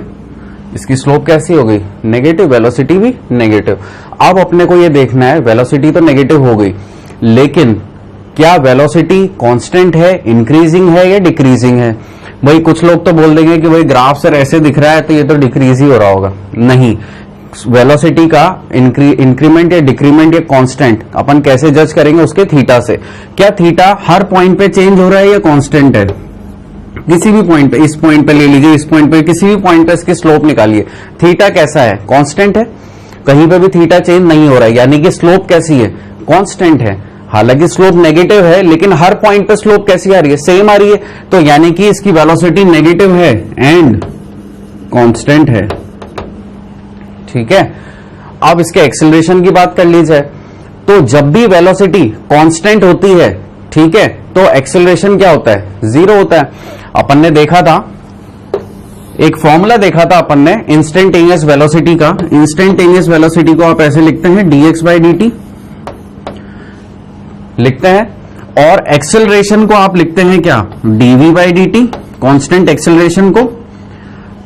इसकी स्लोप कैसी हो गई, नेगेटिव, वेलोसिटी भी नेगेटिव। अब अपने को ये देखना है, वेलोसिटी तो नेगेटिव हो गई, लेकिन क्या वेलोसिटी कांस्टेंट है, इंक्रीजिंग है या डिक्रीजिंग है? भाई कुछ लोग तो बोल देंगे कि भाई ग्राफ सर ऐसे दिख रहा है तो ये तो डिक्रीज ही हो रहा होगा। नहीं, वेलोसिटी का इंक्रीमेंट या डिक्रीमेंट या कांस्टेंट अपन कैसे जज करेंगे, उसके थीटा से। क्या थीटा हर पॉइंट पे चेंज हो रहा है या कांस्टेंट है? किसी भी पॉइंट पे, इस पॉइंट पे ले लीजिए, इस पॉइंट पे, किसी भी पॉइंट पे इसकी स्लोप निकालिए, थीटा कैसा है, कांस्टेंट है। कहीं पे भी थीटा चेंज नहीं हो रहा है, यानी कि स्लोप कैसी है, कांस्टेंट है। हालांकि स्लोप नेगेटिव है लेकिन हर पॉइंट पे स्लोप कैसी आ रही है, सेम आ रही है। तो यानी कि इसकी वेलोसिटी नेगेटिव है एंड कांस्टेंट है। ठीक है, अब इसके एक्सेलरेशन की बात कर ली जाए तो जब भी वेलोसिटी कांस्टेंट होती है, ठीक है, तो एक्सेलरेशन क्या होता है, 0 होता है। अपन ने देखा था, एक फॉर्मूला देखा था अपन ने इंस्टेंटेनियस वेलोसिटी का। इंस्टेंटेनियस वेलोसिटी को आप ऐसे लिखते हैं dx/dt लिखते हैं, और एक्सेलरेशन को आप लिखते हैं क्या, dv/dt, कांस्टेंट एक्सेलरेशन को।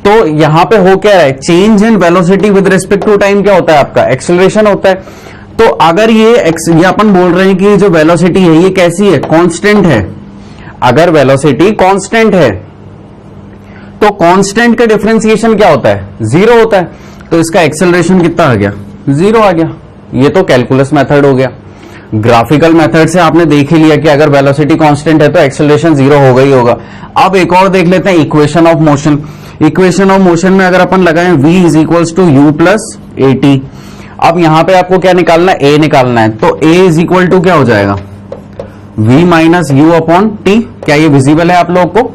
तो यहां पे हो क्या है, change in velocity with respect to time क्या होता है आपका, एक्सेलरेशन होता है। तो अगर ये अपन बोल रहे हैं कि जो वेलोसिटी है ये कैसी है, कांस्टेंट है। अगर वेलोसिटी कांस्टेंट है तो कांस्टेंट का डिफरेंशिएशन क्या होता है, 0 होता है। तो इसका एक्सेलरेशन कितना आ गया, 0 आ गया। ये तो कैलकुलस मेथड हो गया। ग्राफिकल मेथड से आपने देख ही लिया कि अगर वेलोसिटी कांस्टेंट है तो एक्सेलरेशन 0 होगा ही होगा। अब एक और देख लेते हैं, equation of motion. Equation of motion में अगर अपन लगाएं v is equals to U plus A T, अब यहां पे आपको क्या निकालना है, a निकालना है, तो a इज इक्वल टू क्या हो जाएगा, v minus you upon T. क्या ये विजिबल है आप लोग को?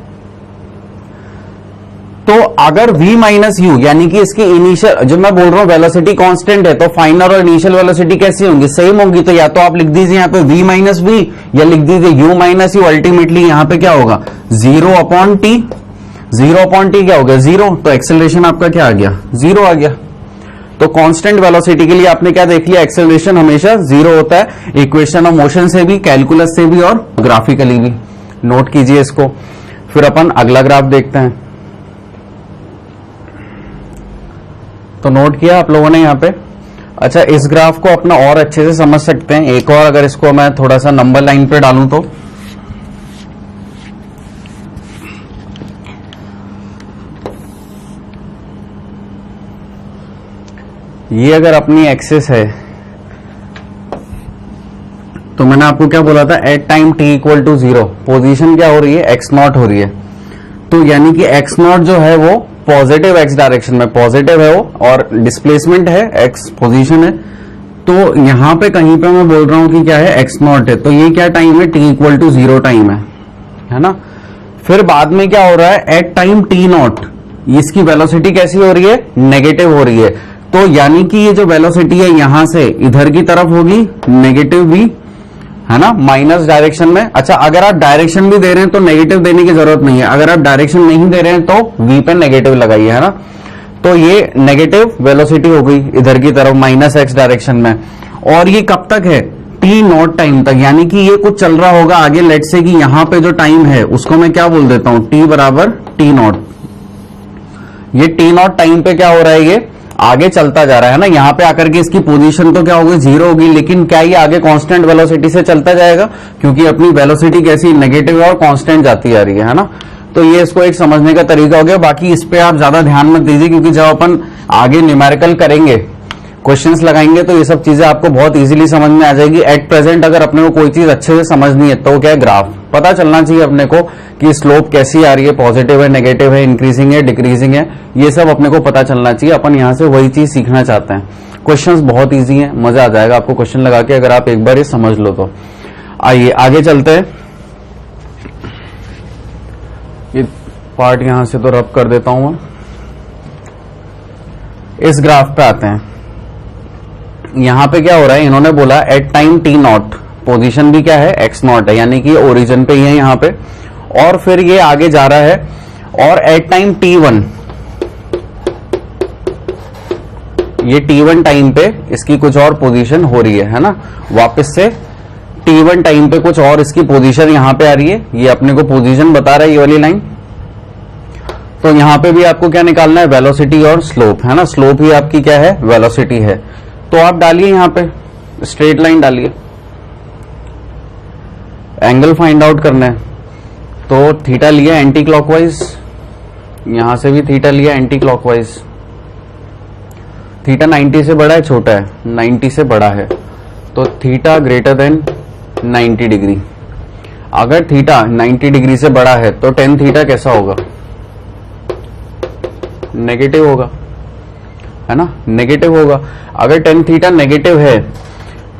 तो अगर v माइनस यू यानी कि इसकी इनिशियल, जो मैं बोल रहा हूं वेलोसिटी कांस्टेंट है, तो फाइनल और इनिशियल वेलोसिटी कैसी होंगी, सेम होंगी। तो या तो आप लिख दीजिए यहाँ पे v माइनस वी, या लिख दीजिए u माइनस यू। अल्टीमेटली यहाँ पे क्या होगा, 0 अपॉन टी। 0 अपॉन टी क्या हो गया, 0। तो एक्सेलरेशन आपका क्या आ गया, 0 आ गया। तो कांस्टेंट वेलोसिटी के लिए आपने क्या देख लिया, एक्सेलरेशन हमेशा 0 होता है। इक्वेशन ऑफ मोशन से भी, कैलकुलस से भी और ग्राफिकली भी। नोट कीजिए इसको। फिर अपन अगला ग्राफ देखते हैं। तो नोट किया आप लोगों ने यहाँ पे। अच्छा, इस ग्राफ को अपना और अच्छे से समझ सकते हैं। एक और अगर इसको मैं थोड़ा सा नंबर लाइन पे डालूं तो ये अगर अपनी एक्सिस है, तो मैंने आपको क्या बोला था, at time t equal to 0 position क्या हो रही है, x नॉट हो रही है। तो यानी कि x नॉट जो है वो पॉजिटिव x डायरेक्शन में पॉजिटिव है वो, और डिस्प्लेसमेंट है x पोजीशन है। तो यहां पे कहीं पे मैं बोल रहा हूं कि क्या है, x नॉट है। तो ये क्या टाइम है, t इक्वल टू 0 टाइम है ना। फिर बाद में क्या हो रहा है, एट टाइम t नॉट इसकी वेलोसिटी कैसी हो रही है, नेगेटिव हो रही है। तो यानी कि ये जो वेलोसिटी है यहां से इधर की तरफ होगी नेगेटिव भी, है ना, माइनस डायरेक्शन में। अच्छा, अगर आप डायरेक्शन भी दे रहे हैं तो नेगेटिव देने की जरूरत नहीं है। अगर आप डायरेक्शन नहीं दे रहे हैं तो v पे नेगेटिव लगाइए, है ना। तो ये नेगेटिव वेलोसिटी हो गई इधर की तरफ माइनस x डायरेक्शन में। और ये कब तक है, t नॉट टाइम तक। यानी कि ये कुछ चल रहा होगा आगे। लेट से कि यहां पे जो टाइम है उसको मैं क्या बोल देता हूं, t बराबर t नॉट। ये t नॉट टाइम पे क्या हो रहा है, ये आगे चलता जा रहा है ना। यहां पे आकर के इसकी पोजीशन तो क्या होगी, 0 होगी। लेकिन क्या ये आगे कांस्टेंट वेलोसिटी से चलता जाएगा, क्योंकि अपनी वेलोसिटी कैसी नेगेटिव और कांस्टेंट जाती जा रही है ना। तो ये इसको एक समझने का तरीका हो गया। बाकी इस पे आप ज्यादा ध्यान मत दीजिए, क्योंकि जब अपन आगे न्यूमेरिकल करेंगे, क्वेश्चंस लगाएंगे, तो ये सब चीजें आपको बहुत इजीली समझ में आ जाएगी। एट प्रेजेंट अगर अपने को कोई चीज अच्छे से समझनी है तो क्या है, ग्राफ पता चलना चाहिए अपने को कि स्लोप कैसी आ रही है, पॉजिटिव है, नेगेटिव है, इंक्रीजिंग है, डिक्रीजिंग है, ये सब अपने को पता चलना चाहिए। अपन यहां से वही चीज सीखना चाहते हैं। क्वेश्चंस बहुत इजी है, मजा आ जाएगा आपको क्वेश्चन लगा के, अगर आप एक बार ये समझ लो तो। आइए आगे चलते हैं। ये पार्ट यहां से तो रब कर देता हूं मैं। इस ग्राफ पे आते हैं। यहां पे क्या हो रहा है, इन्होंने बोला at time t not, position भी क्या है, x नॉट है, यानी कि ओरिजिन पे ही है यहां पे। और फिर ये आगे जा रहा है, और एट टाइम t1, ये t1 टाइम पे इसकी कुछ और पोजीशन हो रही है ना। वापस से t1 टाइम पे कुछ और इसकी पोजीशन यहां पे आ रही है। ये अपने को पोजीशन बता रहा है ये वाली लाइन। तो यहां पे भी आपको क्या निकालना है, वेलोसिटी और स्लोप, है ना। स्लोप ही आपकी क्या है, वेलोसिटी है। तो आप डालिए यहां पे स्ट्रेट लाइन डालिए, एंगल फाइंड आउट करना है। तो थीटा लिया एंटी क्लॉकवाइज, यहां से भी थीटा लिया एंटी क्लॉकवाइज। थीटा 90 से बड़ा है, छोटा है, 90 से बड़ा है। तो थीटा ग्रेटर देन 90 डिग्री। अगर थीटा 90 डिग्री से बड़ा है तो टेन थीटा कैसा होगा, नेगेटिव होगा, है ना, नेगेटिव होगा। अगर टेन थीटा नेगेटिव है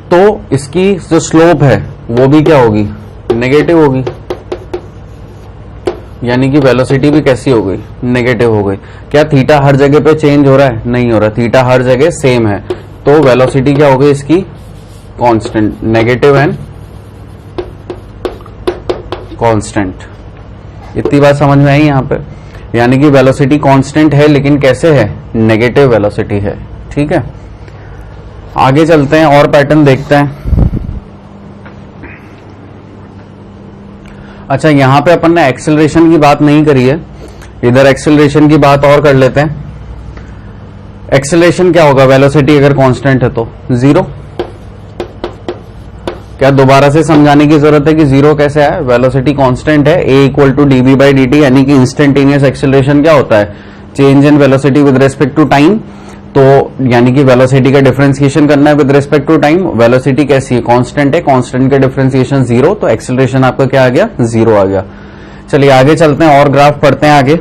तो इसकी जो स्लोप है वो भी क्या होगी, नेगेटिव होगी। यानी कि वेलोसिटी भी कैसी हो गई, नेगेटिव हो गई। क्या थीटा हर जगह पे चेंज हो रहा है, नहीं हो रहा, थीटा हर जगह सेम है। तो वेलोसिटी क्या हो गई इसकी, कांस्टेंट, नेगेटिव एंड कांस्टेंट। इतनी बात समझ में आई यहां पे। यानी कि वेलोसिटी कांस्टेंट है, लेकिन कैसे है, नेगेटिव वेलोसिटी है। ठीक है, आगे चलते हैं और पैटर्न देखते हैं। अच्छा, यहां पे अपन ने एक्सेलरेशन की बात नहीं करी है, इधर एक्सेलरेशन की बात और कर लेते हैं। एक्सेलरेशन क्या होगा, वेलोसिटी अगर कांस्टेंट है तो 0। क्या दोबारा से समझाने की जरूरत है कि 0 कैसे है, वेलोसिटी कांस्टेंट है, a equal to dv by dt। यानी कि इंस्टेंटेनियस एक्सेलरेशन क्या होता है, change in velocity with respect to time. तो यानी कि वेलोसिटी का डिफरेंशिएशन करना है with respect to time. Velocity कैसी है, कांस्टेंट है, कांस्टेंट का डिफरेंशिएशन 0, तो एक्सेलरेशन आपका क्या आ गया, 0 आ गया। चलिए आगे चलते हैं और ग्राफ पढ़ते हैं आगे।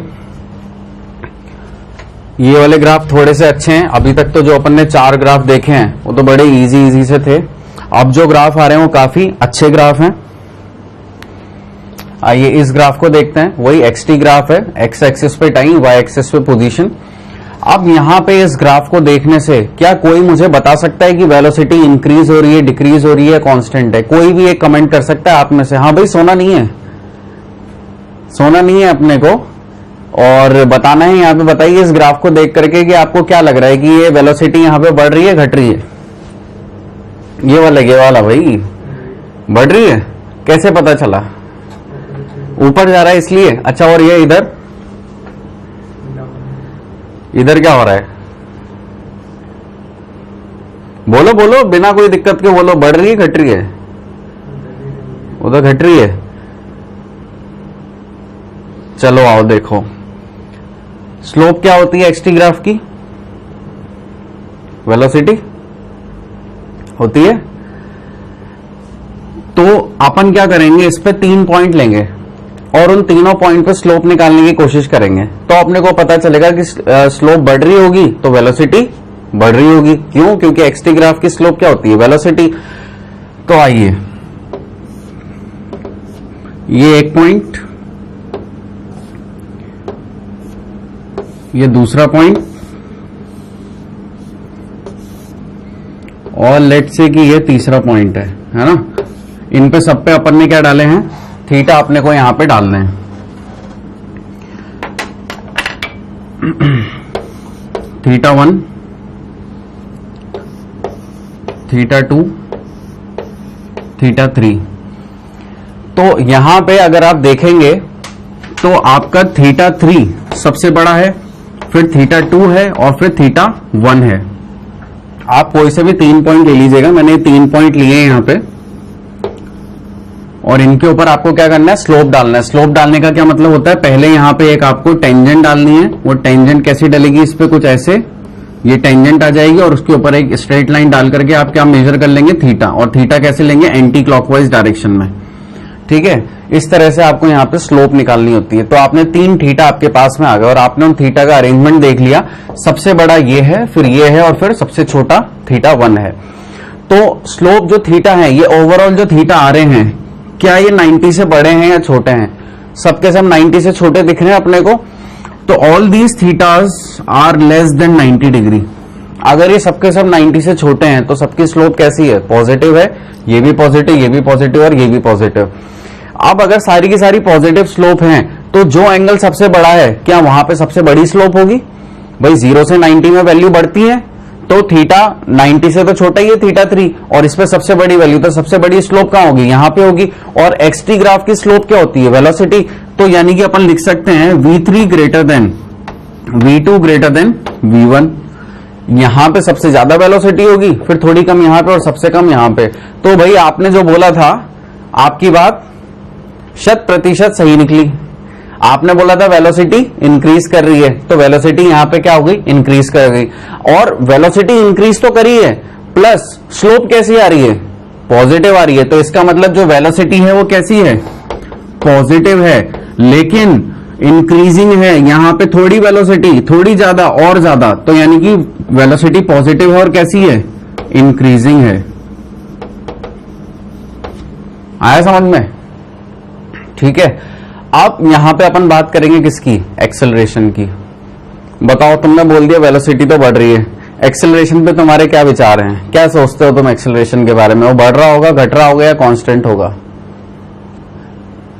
ये वाले ग्राफ थोड़े से अच्छे हैं। अभी तक तो जो अपन ने 4 ग्राफ देखे हैं वो तो बड़े इजी से थे। अब जो ग्राफ आ रहे हैं वो काफी अच्छे ग्राफ हैं। आइए इस ग्राफ को देखते हैं। वही XT ग्राफ है, एक्स एक्सिस पे टाइम, वाई एक्सिस पे पोजीशन। अब यहां पे इस ग्राफ को देखने से क्या कोई मुझे बता सकता है कि वेलोसिटी इंक्रीज हो रही है, डिक्रीज हो रही है, कांस्टेंट है? कोई भी एक कमेंट कर सकता है आप में से। हाँ भाई, सोना नहीं है, सोना नहीं है अपने को, और बताना है यहाँ पे। बताइए इस ग्राफ को देख करके कि आपको क्या लग रहा है कि ये वेलोसिटी यहाँ पे बढ़ रही है, घट रही है? ये वाला भाई बढ़ रही है। कैसे पता चला? ऊपर जा रहा है इसलिए। अच्छा, और ये इधर क्या हो रहा है? बोलो बोलो, बिना कोई दिक्कत के बोलो। बढ़ रही है, घट रही है? उधर घट रही है। चलो आओ देखो, स्लोप क्या होती है XT ग्राफ की? वेलोसिटी होती है। तो अपन क्या करेंगे, इस पे 3 पॉइंट लेंगे और उन तीनों पॉइंट पे स्लोप निकालने की कोशिश करेंगे। तो अपने को पता चलेगा कि स्लोप बढ़ रही होगी तो वेलोसिटी बढ़ रही होगी। क्यों? क्योंकि XT ग्राफ की स्लोप क्या होती है? वेलोसिटी। तो आइए, ये एक पॉइंट, ये दूसरा पॉइंट, और लेट्स से कि ये तीसरा पॉइंट है ना। इन पे सब पे अपन ने क्या डाले हैं? थीटा अपने को यहां पे डालने हैं। Theta 1, theta 2, theta 3। तो यहां पे अगर आप देखेंगे तो आपका थीटा 3 सबसे बड़ा है, फिर थीटा 2 है और फिर थीटा 1 है। आप कोई से भी 3 पॉइंट ले लीजिएगा। मैंने 3 पॉइंट लिए हैं यहां पे, और इनके ऊपर आपको क्या करना है? स्लोप डालना है। स्लोप डालने का क्या मतलब होता है? पहले यहां पे एक आपको टेंजेंट डालनी है। वो टेंजेंट कैसी डलेगी? इस पे कुछ ऐसे ये टेंजेंट आ जाएगी और उसके ऊपर एक स्ट्रेट लाइन डाल करके आप क्या मेजर कर लेंगे? थीटा। और थीटा कैसे लेंगे? एंटी क्लॉकवाइज डायरेक्शन में। ठीक है, इस तरह से आपको यहाँ पे स्लोप निकालनी होती है। तो आपने 3 थीटा आपके पास में आ गए और आपने उन थीटा का अरेंजमेंट देख लिया। सबसे बड़ा ये है, फिर ये है, और फिर सबसे छोटा थीटा 1 है। तो स्लोप जो थीटा है, ये ओवरऑल जो थीटा आ रहे हैं, क्या ये 90 से बड़े हैं या छोटे हैं? सबके सब 90 से छोटे दिख रहे हैं अपने को। तो all these thetas are less than 90 degree. अगर ये सबके सब 90 से छोटे हैं तो सबकी स्लोप कैसी है? पॉजिटिव है। ये भी पॉजिटिव, ये भी पॉजिटिव और ये भी पॉजिटिव। अब अगर सारी की सारी पॉजिटिव स्लोप हैं तो जो एंगल सबसे बड़ा है, क्या वहां पे सबसे बड़ी स्लोप होगी? भाई 0 से 90 में वैल्यू बढ़ती है, तो थीटा 90 से तो छोटा ही है थीटा 3, और इस पे सबसे बड़ी वैल्यू, तो सबसे बड़ी स्लोप कहां होगी? यहां पे होगी। और XT ग्राफ की स्लोप क्या होती है? वेलोसिटी। तो यानी कि अपन लिख सकते हैं V3 greater than V2 greater than V1। यहां पे सबसे ज्यादा वेलोसिटी होगी, फिर थोड़ी कम यहां पे और सबसे कम यहां पे। तो भाई आपने जो बोला था, आपकी बात 100% सही निकली। आपने बोला था वेलोसिटी इंक्रीज कर रही है, तो वेलोसिटी यहां पे क्या हो गई? इंक्रीज कर गई। और वेलोसिटी इंक्रीज तो करी है, प्लस स्लोप कैसी आ रही है? पॉजिटिव आ रही है। तो इसका मतलब जो वेलोसिटी है वो कैसी है? पॉजिटिव है, लेकिन इंक्रीजिंग है। यहां पे थोड़ी वेलोसिटी, थोड़ी ज्यादा और ज्यादा, तो यानी कि वेलोसिटी पॉजिटिव है और कैसी है? इंक्रीजिंग है। आया समझ में? ठीक है। अब यहां पे अपन बात करेंगे किसकी? एक्सेलरेशन की। बताओ, तुमने बोल दिया वेलोसिटी तो बढ़ रही है, एक्सेलरेशन पे तुम्हारे क्या विचार हैं? क्या सोचते हो तुम एक्सेलरेशन के बारे में? वो बढ़ रहा होगा, घट रहा होगा या कांस्टेंट होगा?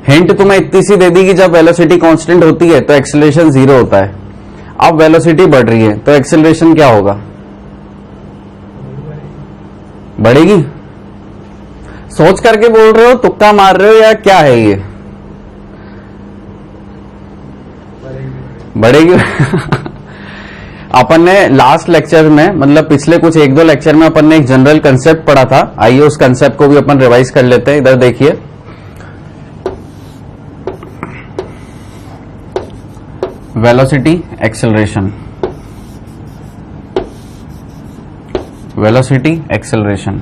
हिंट तुम्हें इतनी सी दे दी कि जब वेलोसिटी कांस्टेंट होती है तो एक्सेलरेशन 0 होता है। अब वेलोसिटी बढ़ रही है तो एक्सेलरेशन क्या होगा? बढ़ेगी। सोच करके बोल रहे हो, तुक्का मार रहे हो, या क्या है ये? बढ़ेगी। अपन ने लास्ट लेक्चर में, मतलब पिछले कुछ 1-2 लेक्चर में अपन ने एक जनरल कंसेप्ट पढ़ा था। आइए उस कंसेप्ट को भी अपन रिवाइज कर लेते हैं। इधर देखिए, velocity acceleration, velocity acceleration,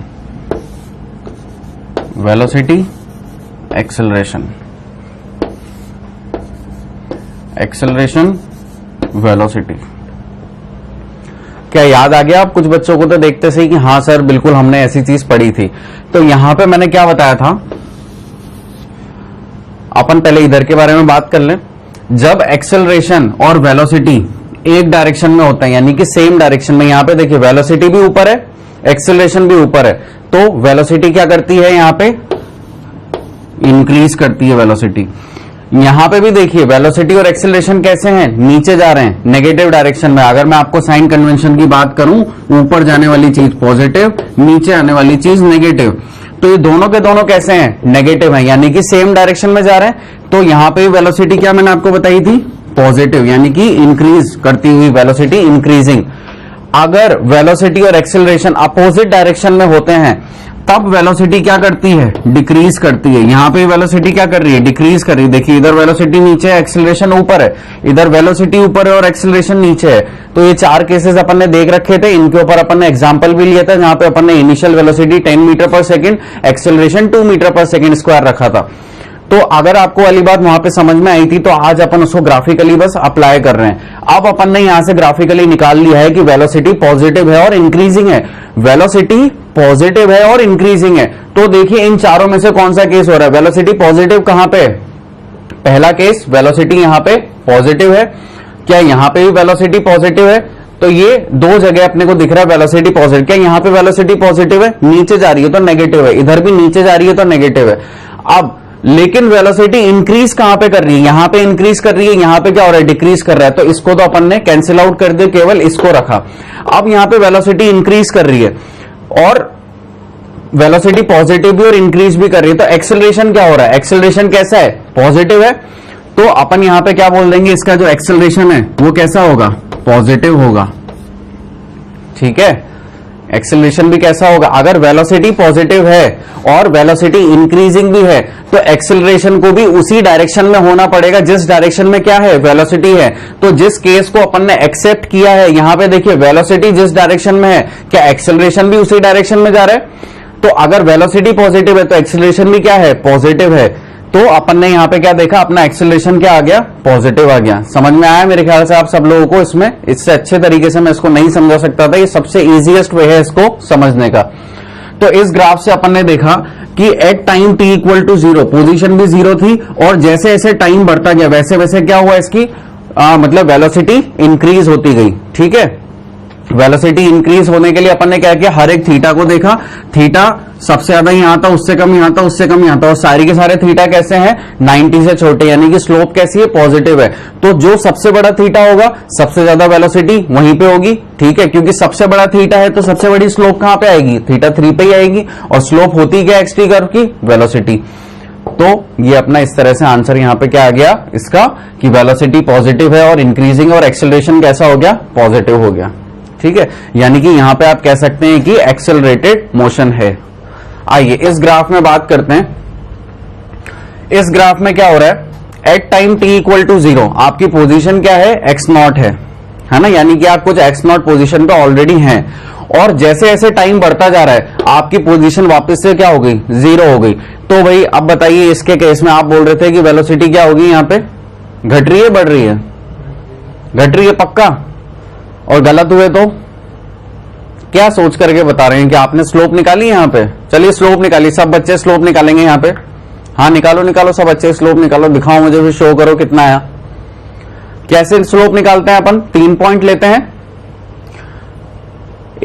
velocity acceleration, acceleration velocity. क्या याद आ गया? आप कुछ बच्चों को तो देखते सही कि हाँ सर बिल्कुल हमने ऐसी चीज पढ़ी थी। तो यहां पे मैंने क्या बताया था, अपन पहले इधर के बारे में बात कर लें। जब एक्सेलरेशन और वेलोसिटी एक डायरेक्शन में होता है, यानी कि सेम डायरेक्शन में, यहां पे देखिए वेलोसिटी भी ऊपर है, एक्सेलरेशन भी ऊपर है, तो वेलोसिटी क्या करती है, यहां पे इंक्रीज करती है वेलोसिटी। यहां पे भी देखिए वेलोसिटी और एक्सेलरेशन कैसे हैं, नीचे जा रहे हैं, नेगेटिव डायरेक्शन में। अगर मैं आपको साइन कन्वेंशन की बात करूं, ऊपर जाने वाली चीज पॉजिटिव, नीचे आने वाली चीज नेगेटिव, तो ये दोनों के दोनों कैसे हैं, नेगेटिव हैं, यानी कि सेम डायरेक्शन में जा रहे हैं। तो यहां पे वेलोसिटी क्या मैंने आपको बताई थी, पॉजिटिव, यानी कि इंक्रीज करती हुई वेलोसिटी, इंक्रीजिंग। अगर वेलोसिटी और एक्सेलरेशन अपोजिट डायरेक्शन में होते हैं तब वेलोसिटी क्या करती है, डिक्रीज करती है। यहां पे वेलोसिटी क्या कर रही है, डिक्रीज कर रही है। देखिए इधर वेलोसिटी नीचे है, एक्सेलरेशन ऊपर है, इधर वेलोसिटी ऊपर है और एक्सेलरेशन नीचे है। तो ये 4 केसेस अपन ने देख रखे थे, इनके ऊपर अपन ने एग्जांपल भी लिया था, जहां पे अपन ने इनिशियल वेलोसिटी 10 मीटर पर सेकंड, एक्सेलरेशन 2 मीटर पर सेकंड स्क्वायर रखा था। तो अगर आपको वाली बात वहां पे समझ में आई थी, तो आज अपन उसको ग्राफिकली बस अप्लाई कर रहे हैं। अब अपन ने यहां से ग्राफिकली निकाल लिया है कि वेलोसिटी पॉजिटिव है और इंक्रीजिंग है, वेलोसिटी पॉजिटिव है और इंक्रीजिंग है। तो देखिए इन चारों में से कौन सा केस हो रहा है, वेलोसिटी पॉजिटिव कहां पे, पहला केस वेलोसिटी यहां पे पॉजिटिव है। क्या यहां पे भी वेलोसिटी पॉजिटिव है? तो ये दो जगह अपने को दिख रहा है वेलोसिटी पॉजिटिव। क्या यहां पे वेलोसिटी पॉजिटिव है, नीचे जा रही है तो नेगेटिव है, इधर भी नीचे जा रही है तो नेगेटिव है। अब लेकिन वेलोसिटी इंक्रीज कहां पे कर रही है, यहां पे इंक्रीज कर रही है, यहां पे क्या हो रहा है, डिक्रीज कर रहा है। तो इसको तो अपन ने कैंसिल आउट कर दिया, केवल इसको रखा। अब यहां पे वेलोसिटी इंक्रीज कर रही है और वेलोसिटी पॉजिटिव भी और इंक्रीज भी कर रही है। तो एक्सेलरेशन क्या हो रहा है, एक्सेलरेशन कैसा है, पॉजिटिव है। तो अपन यहां पे क्या बोल देंगे, इसका जो एक्सेलरेशन है वो कैसा होगा, पॉजिटिव होगा। ठीक है, एक्सेलरेशन भी कैसा होगा, अगर वेलोसिटी पॉजिटिव है और वेलोसिटी इंक्रीजिंग भी है तो एक्सेलरेशन को भी उसी डायरेक्शन में होना पड़ेगा जिस डायरेक्शन में क्या है, वेलोसिटी है। तो जिस केस को अपन ने एक्सेप्ट किया है, यहां पे देखिए वेलोसिटी जिस डायरेक्शन में है, क्या एक्सेलरेशन भी उसी डायरेक्शन में जा रहा है। तो अगर वेलोसिटी पॉजिटिव है तो एक्सेलरेशन भी क्या है, पॉजिटिव है। तो अपन ने यहां पे क्या देखा, अपना एक्सेलरेशन क्या आ गया, पॉजिटिव आ गया। समझ में आया मेरे ख्याल से आप सब लोगों को। इसमें इससे अच्छे तरीके से मैं इसको नहीं समझा सकता था, ये सबसे इजीएस्ट वे है इसको समझने का। तो इस ग्राफ से अपन ने देखा कि at time t equal to 0 position भी 0 थी और जैसे जैसे टाइम बढ़ता गया वैसे वैसे क्या हुआ, इसकी मतलब वेलोसिटी इंक्रीज होती गई। ठीक है, वेलोसिटी इंक्रीज होने के लिए अपन ने क्या किया, हर एक थीटा को देखा, थीटा सबसे ज्यादा यहां आता, उससे कम यहां आता, उससे कम यहां आता, और सारे के सारे थीटा कैसे हैं, 90 से छोटे, यानी कि स्लोप कैसी है, पॉजिटिव है। तो जो सबसे बड़ा थीटा होगा सबसे ज्यादा वेलोसिटी वहीं पे होगी। ठीक है, क्योंकि सबसे बड़ा थीटा है तो सबसे बड़ी स्लोप कहां पे आएगी, थीटा 3 पे ही आएगी। और स्लोप होती क्या एक्स टी कर्व की, वेलोसिटी। तो ये अपना इस तरह से आंसर यहां पे क्या आ गया इसका, कि वेलोसिटी पॉजिटिव है और इंक्रीजिंग, और एक्सेलरेशन कैसा हो गया, पॉजिटिव हो गया। ठीक है, यानी कि यहां पे आप कह सकते हैं कि एक्सेलरेटेड मोशन है। आइए इस ग्राफ में बात करते हैं। इस ग्राफ में क्या हो रहा है, at time t equal to 0 आपकी पोजीशन क्या है, x0 है ना, यानी कि आप कुछ x0 पोजीशन पे ऑलरेडी हैं, और जैसे जैसे टाइम बढ़ता जा रहा है आपकी पोजीशन वापस से क्या हो गई, 0 हो गई। तो भाई अब बताइए, इसके केस में आप बोल रहे थे कि वेलोसिटी क्या होगी, यहां पे घट रही है, बढ़ रही है, घट रही है पक्का, और गलत हुए तो क्या सोच करके बता रहे हैं कि आपने स्लोप निकाली यहां पे। चलिए स्लोप निकाली, सब बच्चे स्लोप निकालेंगे यहां पे। हाँ निकालो निकालो, सब बच्चे स्लोप निकालो, दिखाओ मुझे, फिर शो करो कितना आया। कैसे स्लोप निकालते हैं अपन, 3 पॉइंट लेते हैं,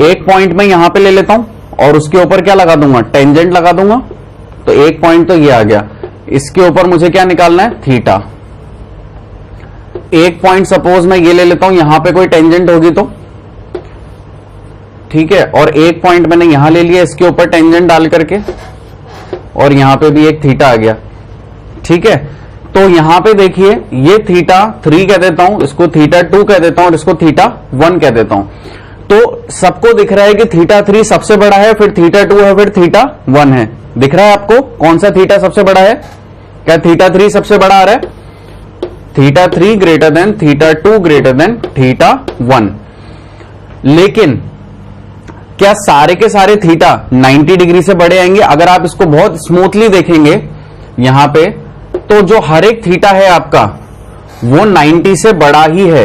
एक पॉइंट में यहां पे ले लेता हूं और उसके ऊपर क्या लगा दूंगा, टेंजेंट लगा दूंगा। तो एक पॉइंट तो ये आ गया, इसके ऊपर मुझे क्या निकालना है, थीटा। एक पॉइंट सपोज मैं ये ले लेता हूं, यहां पे कोई टेंजेंट होगी तो ठीक है, और एक पॉइंट मैंने यहां ले लिया, इसके ऊपर टेंजेंट डाल करके, और यहां पे भी एक थीटा आ गया। ठीक है, तो यहां पे देखिए ये थीटा 3 कह देता हूं, इसको थीटा 2 कह देता हूं और इसको थीटा 1 कह देता हूं। तो सबको दिख रहा है कि थीटा 3 सबसे बड़ा है, फिर थीटा 2 है, फिर थीटा 1 है। दिख रहा है आपको कौन सा थीटा सबसे बड़ा है, क्या थीटा 3 सबसे बड़ा आ रहा है, theta 3 greater than theta 2 greater than theta 1। लेकिन क्या सारे के सारे थीटा 90 डिग्री से बड़े आएंगे? अगर आप इसको बहुत स्मूथली देखेंगे यहां पे, तो जो हर एक थीटा है आपका वो 90 से बड़ा ही है।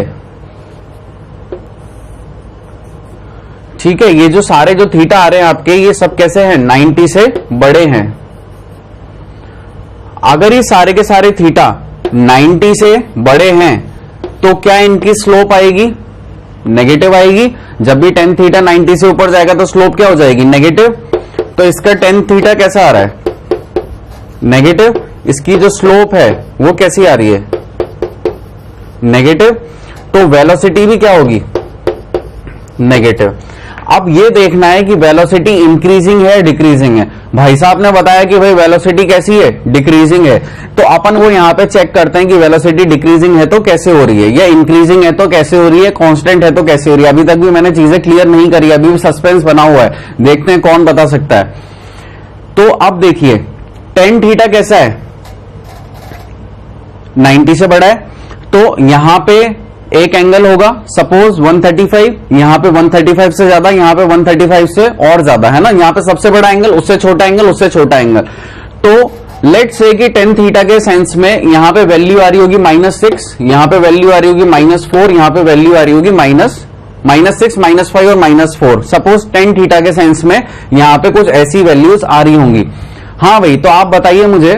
ठीक है, ये जो सारे जो थीटा आ रहे हैं आपके, ये सब कैसे हैं, 90 से बड़े हैं। अगर ये सारे के सारे थीटा 90 से बड़े हैं तो क्या इनकी स्लोप आएगी, नेगेटिव आएगी। जब भी tan थीटा 90 से ऊपर जाएगा तो स्लोप क्या हो जाएगी, नेगेटिव। तो इसका tan थीटा कैसा आ रहा है, नेगेटिव। इसकी जो स्लोप है वो कैसी आ रही है, नेगेटिव। तो वेलोसिटी भी क्या होगी, नेगेटिव। अब ये देखना है कि वेलोसिटी इंक्रीजिंग है डिक्रीजिंग है। भाई साहब ने बताया कि भाई वेलोसिटी कैसी है, डिक्रीजिंग है। तो अपन वो यहां पे चेक करते हैं कि वेलोसिटी डिक्रीजिंग है तो कैसे हो रही है, या इंक्रीजिंग है तो कैसे हो रही है, कांस्टेंट है तो कैसे हो रही है। अभी तक भी मैंने चीजें क्लियर नहीं करी, अभी भी सस्पेंस बना हुआ है, देखते हैं कौन बता सकता है। तो अब देखिए tan थीटा कैसा है, 90 से बड़ा है। तो यहां पे एक एंगल होगा सपोज 135, यहां पे 135 से ज्यादा, यहां पे 135 से और ज्यादा, है ना। यहां पे सबसे बड़ा एंगल, उससे छोटा एंगल, उससे छोटा एंगल। तो लेट्स से कि tan थीटा के सेंस में यहां पे वैल्यू आ रही होगी -6, यहां पे वैल्यू आ रही होगी -4, यहां पे वैल्यू आ रही होगी -6, -5 और -4। सपोज tan थीटा के सेंस में यहां पे कुछ ऐसी वैल्यूज आ रही होंगी। हाँ भाई, तो आप बताइए मुझे,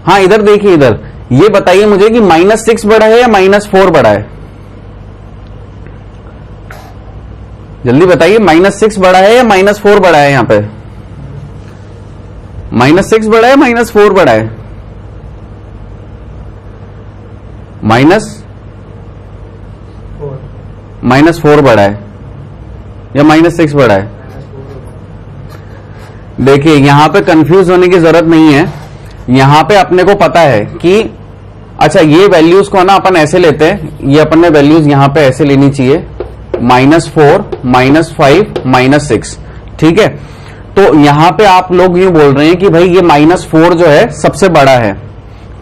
हाँ इधर देखिए, इधर ये बताइए मुझे कि -6 बड़ा है या -4 बड़ा है, जल्दी बताइए। -6 बड़ा है या -4 बड़ा है, यहां पे -6 बड़ा है, -4 बड़ा है, -4 बड़ा है या -6 बड़ा है। देखिए यहां पे कंफ्यूज होने की जरूरत नहीं है, यहां पे अपने को पता है कि अच्छा ये वैल्यूज को ना अपन ऐसे लेते हैं, ये अपन ने वैल्यूज यहां पे ऐसे लेनी चाहिए, -4, -5, -6, ठीक है। तो यहां पे आप लोग ये बोल रहे हैं कि भाई ये -4 जो है सबसे बड़ा है,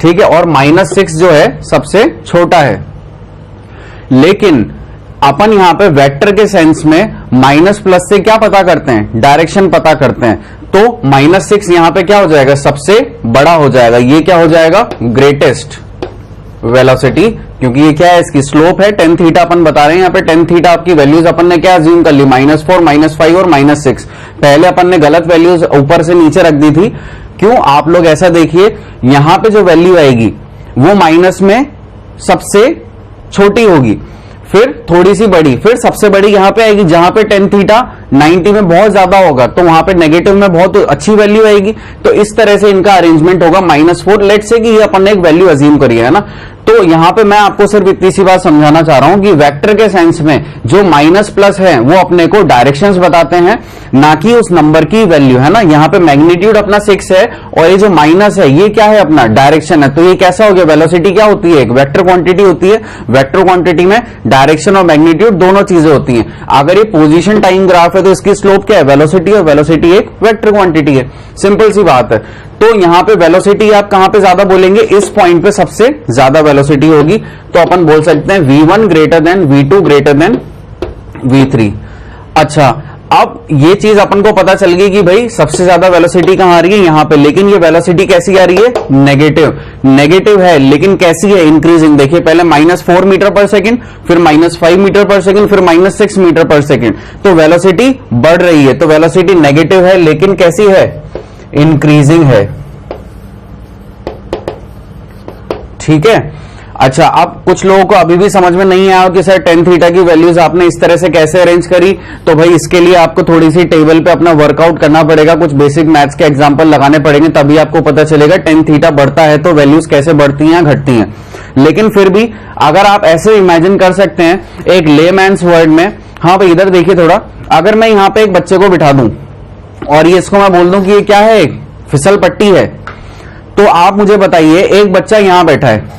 ठीक है, और -6 जो है सबसे छोटा है। लेकिन अपन यहां पे वेक्टर के सेंस में माइनस प्लस से क्या पता करते हैं, डायरेक्शन पता करते हैं। तो -6 यहां पे क्या हो जाएगा, सबसे बड़ा हो जाएगा। ये क्या हो जाएगा, ग्रेटेस्ट वेलोसिटी, क्योंकि ये क्या है, इसकी स्लोप है। tan थीटा अपन बता रहे हैं, यहाँ पे tan थीटा आपकी वैल्यूज अपन ने क्या अज्यूम कर ली, -4, -5 और -6। पहले अपन ने गलत वैल्यूज ऊपर से नीचे रख दी थी। क्यों, आप लोग ऐसा देखिए, यहां पे जो वैल्यू आएगी वो माइनस में सबसे छोटी होगी, फिर थोड़ी सी बड़ी, फिर सबसे बड़ी यहां पे आएगी। जहां पे tan थीटा 90 में बहुत ज्यादा होगा तो वहां पे नेगेटिव में बहुत अच्छी वैल्यू आएगी। तो इस तरह से इनका अरेंजमेंट होगा। -4 लेट से कि ये अपन ने एक वैल्यू अज्यूम करी है ना। तो यहां पे मैं आपको सिर्फ इतनी सी बात समझाना चाह रहा हूं कि वेक्टर के सेंस में जो माइनस प्लस है वो अपने को डायरेक्शंस बताते हैं, ना कि उस नंबर की वैल्यू, है ना। यहां पे मैग्नीट्यूड अपना 6 है और ये जो माइनस है ये क्या है, अपना डायरेक्शन है। तो ये कैसा हो गया, वेलोसिटी क्या होती है, एक वेक्टर क्वांटिटी होती है। वेक्टर क्वांटिटी में डायरेक्शन और मैग्नीट्यूड दोनों चीजें होती हैं। अगर ये पोजीशन टाइम ग्राफ है तो इसकी स्लोप क्या है, वेलोसिटी, और वेलोसिटी एक वेक्टर क्वांटिटी है। सिंपल सी बात है। तो यहां पे वेलोसिटी आप कहां पे ज्यादा बोलेंगे, इस पॉइंट पे सबसे ज्यादा वेलोसिटी होगी। तो अपन बोल सकते हैं v1 greater than v2 greater than v3। अच्छा, अब ये चीज अपन को पता चल गई कि भाई सबसे ज्यादा वेलोसिटी कहां आ रही है, यहां पे। लेकिन ये वेलोसिटी कैसी आ रही है, नेगेटिव। नेगेटिव है लेकिन कैसी है, इंक्रीजिंग। देखिए पहले -4 मीटर पर सेकंड, फिर -5 मीटर पर सेकंड, फिर -6 मीटर पर सेकंड। तो वेलोसिटी बढ़ रही है। तो वेलोसिटी नेगेटिव है लेकिन कैसी है, इंक्रीजिंग है, ठीक है। अच्छा, अब कुछ लोगों को अभी भी समझ में नहीं आया कि सर tan थीटा की वैल्यूज आपने इस तरह से कैसे अरेंज करी। तो भाई इसके लिए आपको थोड़ी सी टेबल पे अपना वर्कआउट करना पड़ेगा, कुछ बेसिक मैथ्स के एग्जांपल लगाने पड़ेंगे, तभी आपको पता चलेगा tan थीटा बढ़ता है तो वैल्यूज कैसे बढ़ती हैं घटती हैं। लेकिन फिर भी अगर आप ऐसे इमेजिन कर सकते हैं एक लेमैन्स वर्ड में, हाँ भाई इधर देखिए थोड़ा, अगर मैं यहां पर एक बच्चे को बिठा दूं और ये इसको मैं बोल दूं कि ये क्या है, फिसल पट्टी है, तो आप मुझे बताइए एक बच्चा यहां बैठा है,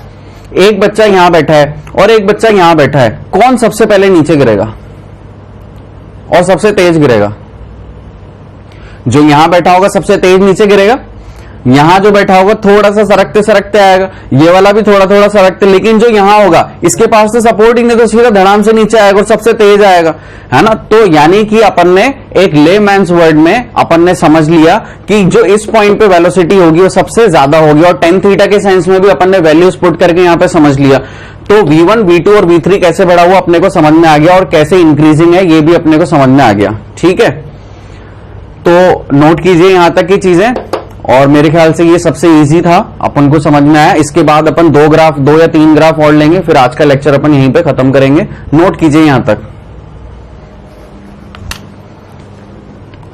एक बच्चा यहां बैठा है और एक बच्चा यहां बैठा है, कौन सबसे पहले नीचे गिरेगा और सबसे तेज गिरेगा? जो यहां बैठा होगा सबसे तेज नीचे गिरेगा। यहां जो बैठा होगा थोड़ा सा सरकते सरकते आएगा, ये वाला भी थोड़ा थोड़ा सरकते, लेकिन जो यहां होगा इसके पास तो सपोर्ट ही नहीं, तो सीधा धड़ाम से नीचे आएगा और सबसे तेज आएगा, है ना। तो यानी कि अपन ने एक लेमैन्स वर्ड में अपन ने समझ लिया कि जो इस पॉइंट पे वेलोसिटी होगी वो सबसे ज्यादा होगी। और tan थीटा के सेंस में भी अपन ने वैल्यूज पुट करके यहां पे समझ लिया। तो V1, V2 और V3 कैसे बढ़ा हुआ अपने को समझ में आ गया, और कैसे इंक्रीजिंग है ये भी अपने को समझ में आ गया। ठीक है, तो नोट कीजिए यहां तक की चीजें, और मेरे ख्याल से ये सबसे इजी था, अपन को समझ में आया। इसके बाद अपन 2 या 3 ग्राफ और लेंगे, फिर आज का लेक्चर अपन यहीं पे खत्म करेंगे। नोट कीजिए यहां तक।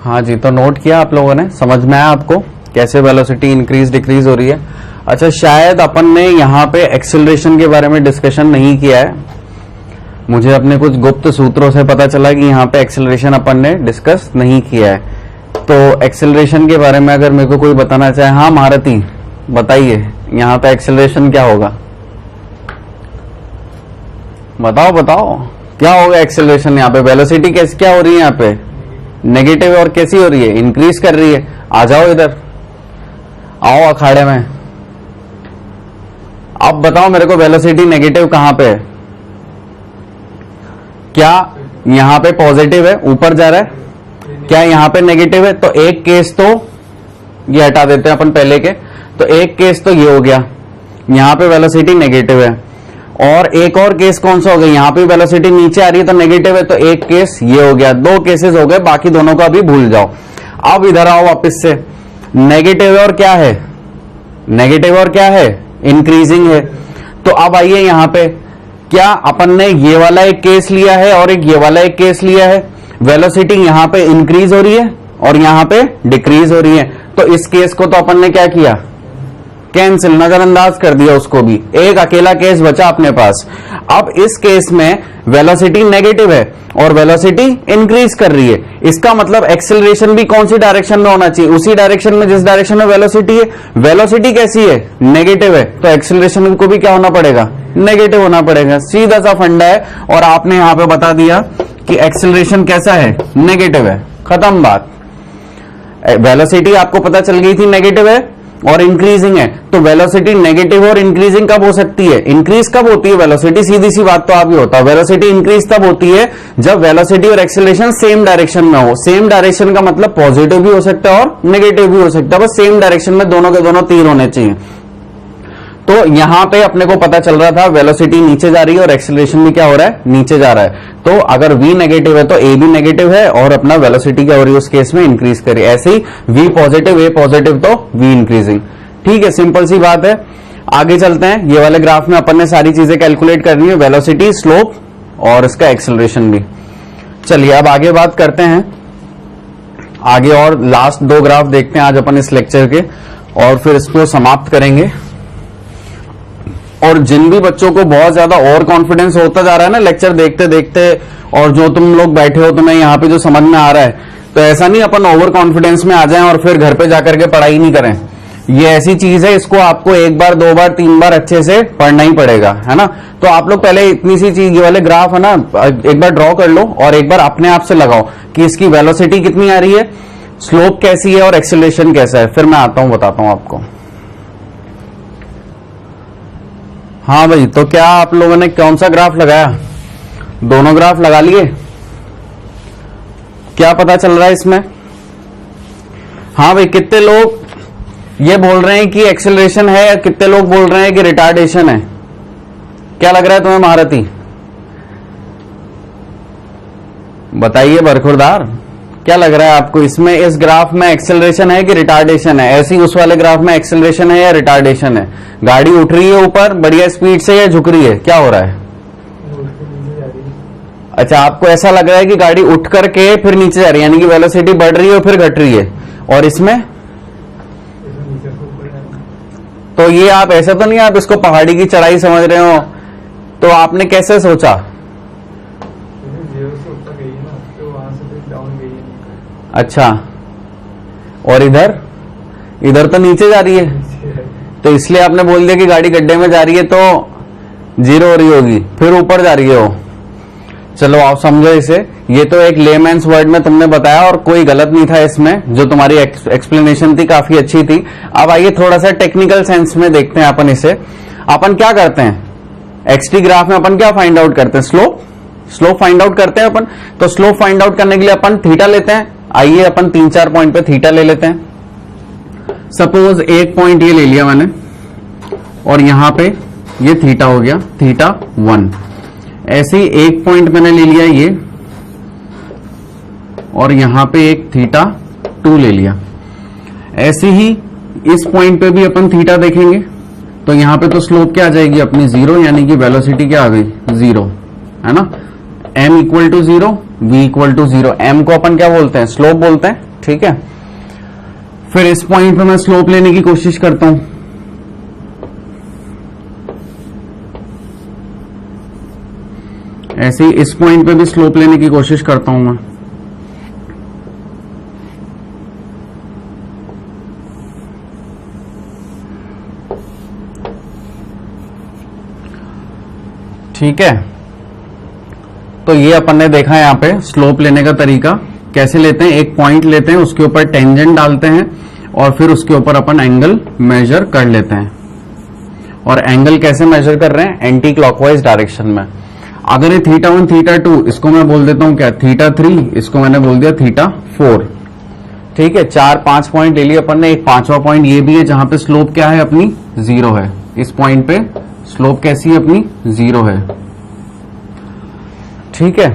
हाँ जी, तो नोट किया आप लोगों ने, समझ में आया आपको कैसे वेलोसिटी इंक्रीज डिक्रीज हो रही है। अच्छा, शायद अपन ने यहाँ पे एक्सेलरेशन के बारे में डिस्कशन नहीं किया है, मुझे अपने कुछ गुप्त सूत्रों से पता चला कि यहाँ पे एक्सेलरेशन अपन ने डिस्कस नहीं किया है। तो एक्सेलरेशन के बारे में अगर मेरे को कोई बताना चाहे, हाँ महारती बताइए, यहाँ पे एक्सेलरेशन क्या होगा, बताओ बताओ क्या होगा एक्सेलरेशन। यहाँ पे वेलोसिटी कैसे क्या हो रही है, यहाँ पे नेगेटिव, और कैसी हो रही है, इंक्रीज कर रही है। आ जाओ इधर, आओ अखाड़े में, अब बताओ मेरे को वेलोसिटी नेगेटिव कहां पे है, क्या यहां पे पॉजिटिव है ऊपर जा रहा है, क्या यहां पे नेगेटिव है। तो एक केस तो ये हटा देते हैं अपन पहले के, तो एक केस तो ये हो गया, यहां पे वेलोसिटी नेगेटिव है, और एक और केस कौन सा हो गया, यहां पे वेलोसिटी नीचे आ रही है तो नेगेटिव है, तो एक केस ये हो गया। 2 केसेस हो गए, बाकी दोनों का भी भूल जाओ। अब इधर आओ वापस से, नेगेटिव और क्या है, नेगेटिव और क्या है, इंक्रीजिंग है। तो अब आइए यहां पे, क्या अपन ने ये वाला एक केस लिया है और एक ये वाला एक केस लिया है, वेलोसिटी यहां पे इंक्रीज हो रही है और यहां पे डिक्रीज हो रही है। तो इस केस को तो अपन ने क्या किया, कैंसिल, नजरअंदाज कर दिया उसको भी, एक अकेला केस बचा अपने पास। अब इस केस में वेलोसिटी नेगेटिव है और वेलोसिटी इंक्रीज कर रही है, इसका मतलब एक्सेलरेशन भी कौन सी डायरेक्शन में होना चाहिए, उसी डायरेक्शन में जिस डायरेक्शन में वेलोसिटी है। वेलोसिटी कैसी है, नेगेटिव है, तो एक्सेलरेशन को भी क्या होना पड़ेगा, नेगेटिव होना पड़ेगा। सीधा सा फंडा है, और आपने यहां पे बता दिया कि एक्सेलरेशन कैसा है, नेगेटिव है, खत्म बात। वेलोसिटी आपको पता चल गई थी नेगेटिव है और इंक्रीजिंग है, तो वेलोसिटी नेगेटिव और इंक्रीजिंग कब हो सकती है, इंक्रीज कब होती है वेलोसिटी, सीधी सी बात तो आप ही होता है। वेलोसिटी इंक्रीज तब होती है जब वेलोसिटी और एक्सेलरेशन सेम डायरेक्शन में हो। सेम डायरेक्शन का मतलब पॉजिटिव भी हो सकता है और नेगेटिव भी हो सकता है, बस सेम डायरेक्शन में दोनों के दोनों तीर होने चाहिए। तो यहां पे अपने को पता चल रहा था वेलोसिटी नीचे जा रही है और एक्सेलरेशन भी क्या हो रहा है, नीचे जा रहा है। तो अगर v नेगेटिव है तो a भी नेगेटिव है, और अपना वेलोसिटी क्या हो रही है उस केस में, इंक्रीज करिए। ऐसे ही v पॉजिटिव a पॉजिटिव तो v इंक्रीजिंग। ठीक है, सिंपल सी बात है। आगे चलते हैं, ये वाले ग्राफ में अपन ने सारी चीजें कैलकुलेट करनी है, वेलोसिटी, स्लोप और इसका एक्सेलरेशन भी। चलिए अब आगे बात करते हैं, आगे और लास्ट 2 ग्राफ देखते हैं आज अपन इस लेक्चर के, और फिर इसको समाप्त करेंगे। और जिन भी बच्चों को बहुत ज्यादा ओवर कॉन्फिडेंस होता जा रहा है ना लेक्चर देखते देखते, और जो तुम लोग बैठे हो तुम्हें यहाँ पे जो समझ में आ रहा है, तो ऐसा नहीं अपन ओवर कॉन्फिडेंस में आ जाएं और फिर घर पे जाकर के पढ़ाई नहीं करें। ये ऐसी चीज है, इसको आपको 1 बार 2 बार 3 बार अच्छे से पढ़ना ही पड़ेगा, है ना। तो आप लोग पहले इतनी सी चीज, ये वाले ग्राफ है ना, एक बार ड्रॉ कर लो और एक बार अपने आप से लगाओ कि इसकी वेलोसिटी कितनी आ रही है, स्लोप कैसी है और एक्सेलरेशन कैसा है। फिर मैं आता हूं, बताता हूं आपको। हाँ भाई, तो क्या आप लोगों ने कौन सा ग्राफ लगाया, दोनों ग्राफ लगा लिए, क्या पता चल रहा है इसमें। हाँ भाई, कितने लोग ये बोल रहे हैं कि एक्सेलरेशन है, या कितने लोग बोल रहे हैं कि रिटार्डेशन है, क्या लग रहा है तुम्हें महारती, बताइए बरखुरदार, क्या लग रहा है आपको इसमें, इस ग्राफ में एक्सेलरेशन है कि रिटार्डेशन है। ऐसे ही उस वाले ग्राफ में एक्सेलरेशन है या रिटार्डेशन है, गाड़ी उठ रही है ऊपर बढ़िया स्पीड से या झुक रही है, क्या हो रहा है। अच्छा, आपको ऐसा लग रहा है कि गाड़ी उठ करके फिर नीचे जा रही है, यानी कि वेलोसिटी बढ़ रही है और फिर घट रही है। और इसमें तो ये आप ऐसा तो नहीं, आप इसको पहाड़ी की चढ़ाई समझ रहे हो, तो आपने कैसे सोचा। अच्छा, और इधर इधर तो नीचे जा रही है, तो इसलिए आपने बोल दिया कि गाड़ी गड्ढे में जा रही है तो 0 हो रही होगी, फिर ऊपर जा रही है वो। चलो आप समझो इसे, ये तो एक लेमैन्स वर्ड में तुमने बताया और कोई गलत नहीं था इसमें, जो तुम्हारी एक्सप्लेनेशन थी काफी अच्छी थी। अब आइए थोड़ा सा टेक्निकल सेंस में देखते हैं अपन इसे। अपन क्या करते हैं, एक्सटी ग्राफ में अपन क्या फाइंड आउट करते हैं, स्लोप फाइंड आउट करते हैं अपन। तो स्लोप फाइंड आउट करने के लिए अपन थीटा लेते हैं। आइए अपन 3-4 पॉइंट पे थीटा ले लेते हैं। सपोज एक पॉइंट ये ले लिया मैंने, और यहां पे ये थीटा हो गया, थीटा 1। ऐसे ही एक पॉइंट मैंने ले लिया ये, और यहां पे एक थीटा 2 ले लिया। ऐसे ही इस पॉइंट पे भी अपन थीटा देखेंगे, तो यहां पे तो स्लोप क्या आ जाएगी अपनी 0, यानी कि वेलोसिटी क्या आ गई 0, है ना। m equal to 0, v equal to 0। m को अपन क्या बोलते हैं, स्लोप बोलते हैं, ठीक है। फिर इस पॉइंट पे मैं स्लोप लेने की कोशिश करता हूं, ऐसे ही इस पॉइंट पे भी स्लोप लेने की कोशिश करता हूं मैं। ठीक है, तो ये अपन ने देखा यहां पे स्लोप लेने का तरीका कैसे लेते हैं। एक पॉइंट लेते हैं, उसके ऊपर टेंजेंट डालते हैं और फिर उसके ऊपर अपन एंगल मेजर कर लेते हैं। और एंगल कैसे मेजर कर रहे हैं, एंटी क्लॉकवाइज डायरेक्शन में। अगर ये थीटा 1 थीटा 2, इसको मैं बोल देता हूं क्या थीटा 3, इसको मैंने बोल दिया थीटा 4। ठीक है, 4-5 पॉइंट ले लिए अपन ने। एक 5वां पॉइंट ये भी है जहां पे स्लोप क्या है अपनी 0 है। इस पॉइंट पे स्लोप कैसी है अपनी 0 है। ठीक है,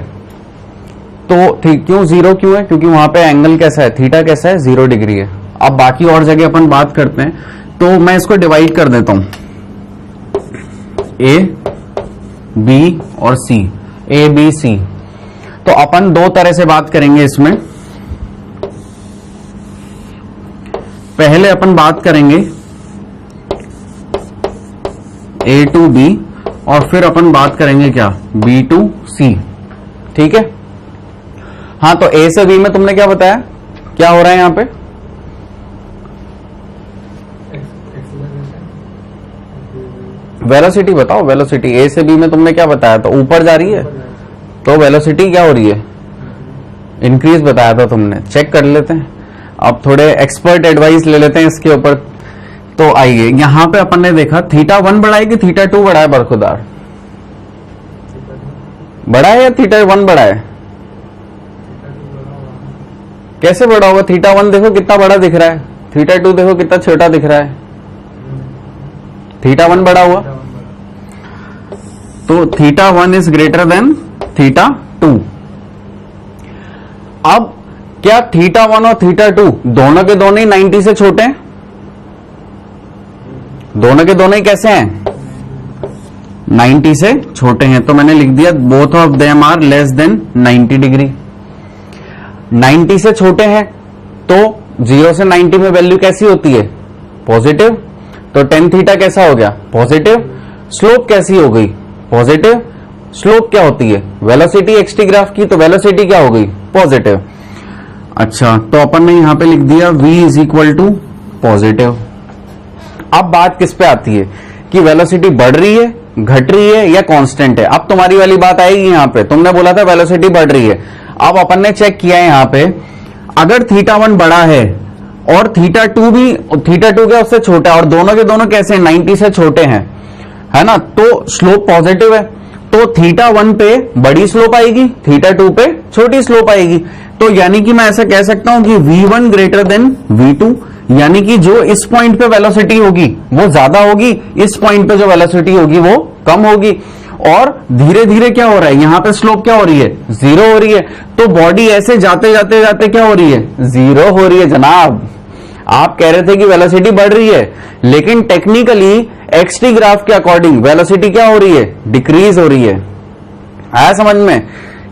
तो क्यों 0 क्यों है, क्योंकि वहां पे एंगल कैसा है, थीटा कैसा है 0 डिग्री है। अब बाकी और जगह अपन बात करते हैं, तो मैं इसको डिवाइड कर देता हूं A, B और C, A, B, C। तो अपन दो तरह से बात करेंगे इसमें। पहले अपन बात करेंगे A to B और फिर अपन बात करेंगे क्या B to C। ठीक है, हाँ, तो A से B में तुमने क्या बताया, क्या हो रहा है यहां पे, वेलोसिटी बताओ, वेलोसिटी A से B में तुमने क्या बताया था, ऊपर जा रही है, तो वेलोसिटी क्या हो रही है, इंक्रीज बताया था तुमने। चेक कर लेते हैं, अब थोड़े एक्सपर्ट एडवाइस ले लेते हैं इसके ऊपर। तो आइए, यहां पे अपन ने देखा थीटा 1 बड़ा है कि थीटा 2 बड़ा है, बरखुदार बड़ा है या थीटा 1 बड़ा है, कैसे बड़ा होगा, थीटा 1 देखो कितना बड़ा दिख रहा है, थीटा 2 देखो कितना छोटा दिख रहा है, थीटा 1 बड़ा हुआ, तो theta 1 is greater than theta 2। अब क्या थीटा 1 और थीटा 2 दोनों के दोनों ही 90 से छोटे हैं, दोनों के दोनों ही कैसे हैं 90 से छोटे हैं, तो मैंने लिख दिया both of them are less than 90 degree. 90 से छोटे हैं तो 0 से 90 में वैल्यू कैसी होती है, पॉजिटिव, तो टेन थीटा कैसा हो गया, पॉजिटिव। स्लोप कैसी हो गई, पॉजिटिव। स्लोप क्या होती है, वेलोसिटी एक्सटी ग्राफ की, तो वेलोसिटी क्या हो गई, पॉजिटिव। अच्छा, तो अपन ने यहां पे लिख दिया v is equal to positive. अब बात किस पे आती है कि वेलोसिटी बढ़ रही है, घट रही है या कांस्टेंट है। अब तुम्हारी वाली बात आएगी यहां पे, तुमने बोला था वेलोसिटी बढ़ रही है। अब अपन ने चेक किया है यहां पे, अगर थीटा 1 बड़ा है और थीटा 2 भी, थीटा 2 क्या उससे छोटा है, और दोनों के दोनों कैसे 90 से छोटे हैं, है ना, तो स्लोप पॉजिटिव है। तो थीटा 1 पे बड़ी स्लोप आएगी, थीटा 2 पे छोटी स्लोप आएगी। तो यानी कि मैं ऐसा कह सकता हूं कि v1 ग्रेटर देन v2, यानी कि जो इस पॉइंट पे वेलोसिटी होगी वो ज्यादा होगी, इस पॉइंट पे जो वेलोसिटी होगी वो कम होगी। और धीरे धीरे क्या हो रहा है, यहां पे स्लोप क्या हो रही है, 0 हो रही है। तो बॉडी ऐसे जाते जाते जाते क्या हो रही है, 0 हो रही है। जनाब, आप कह रहे थे कि वेलोसिटी बढ़ रही है, लेकिन टेक्निकली एक्सटी ग्राफ के अकॉर्डिंग वेलोसिटी क्या हो रही है, डिक्रीज हो रही है। आया समझ में,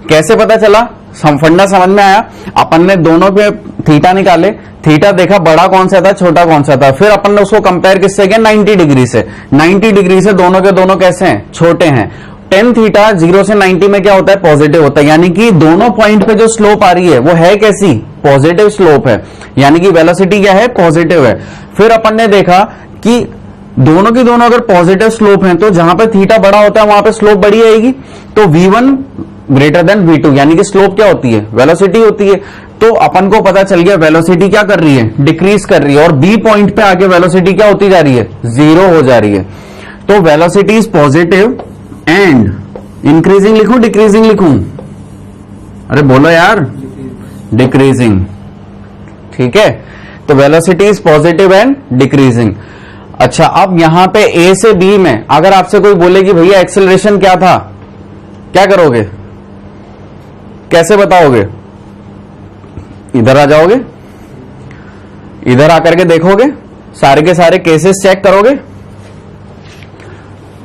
कैसे पता चला, फंडा समझ में आया। अपन ने दोनों पे थीटा निकाले, थीटा देखा बड़ा कौन सा था, छोटा कौन सा था, फिर अपन ने उसको कंपेयर किससे किया, 90 डिग्री से। 90 डिग्री से दोनों के दोनों कैसे हैं, छोटे हैं। टेन थीटा 0 से 90 में क्या होता है, पॉजिटिव होता है। यानी कि दोनों पॉइंट पे जो स्लोप आ रही है वो है कैसी, पॉजिटिव स्लोप है, यानी कि वेलोसिटी क्या है, पॉजिटिव है। फिर अपन ने देखा कि दोनों की दोनों अगर पॉजिटिव स्लोप है तो जहां पे थीटा बड़ा होता है वहां पे स्लोप बड़ी आएगी। तो v1 ग्रेटर देन v2, यानी कि स्लोप क्या होती है, वेलोसिटी होती है। तो अपन को पता चल गया वेलोसिटी क्या कर रही है, डिक्रीज कर रही है। और b पॉइंट पे आके वेलोसिटी क्या होती जा रही है, 0 हो जा रही है। तो velocity is positive and increasing लिखूं, डिक्रीजिंग लिखूं, अरे बोलो यार, डिक्रीजिंग। ठीक है, तो velocity is positive and decreasing. अच्छा, अब यहां पे ए से बी में अगर आपसे कोई बोले कि भैया एक्सेलरेशन क्या था, क्या करोगे, कैसे बताओगे? इधर आ जाओगे, इधर आकर के देखोगे, सारे के सारे केसेस चेक करोगे।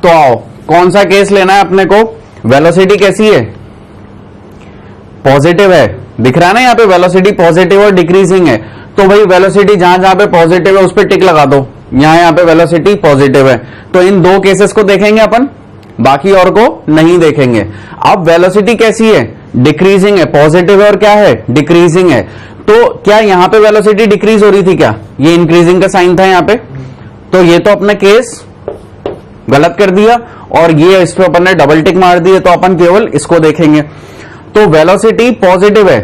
तो आओ, कौन सा केस लेना है अपने को? वेलोसिटी कैसी है? पॉजिटिव है, दिख रहा है ना यहाँ पे वेलोसिटी पॉजिटिव और डिक्रीजिंग है। तो भाई वेलोसिटी जहां जहां पे पॉजिटिव है उस पर टिक लगा दो, यहाँ पे वेलोसिटी पॉजिटिव है। तो इन दो केसेस को देखेंगे अपन, बाकी और को नहीं देखेंगे। अब वेलोसिटी कैसी है? डिक्रीजिंग है, पॉजिटिव है और क्या है? डिक्रीजिंग है। तो क्या यहाँ पे वेलोसिटी डिक्रीज हो रही थी क्या? ये इंक्रीजिंग का साइन था यहाँ पे, तो ये तो अपने केस गलत कर दिया और ये इस पे अपन ने डबल टिक मार दिया, तो अपन केवल इसको देखेंगे। तो वेलोसिटी पॉजिटिव है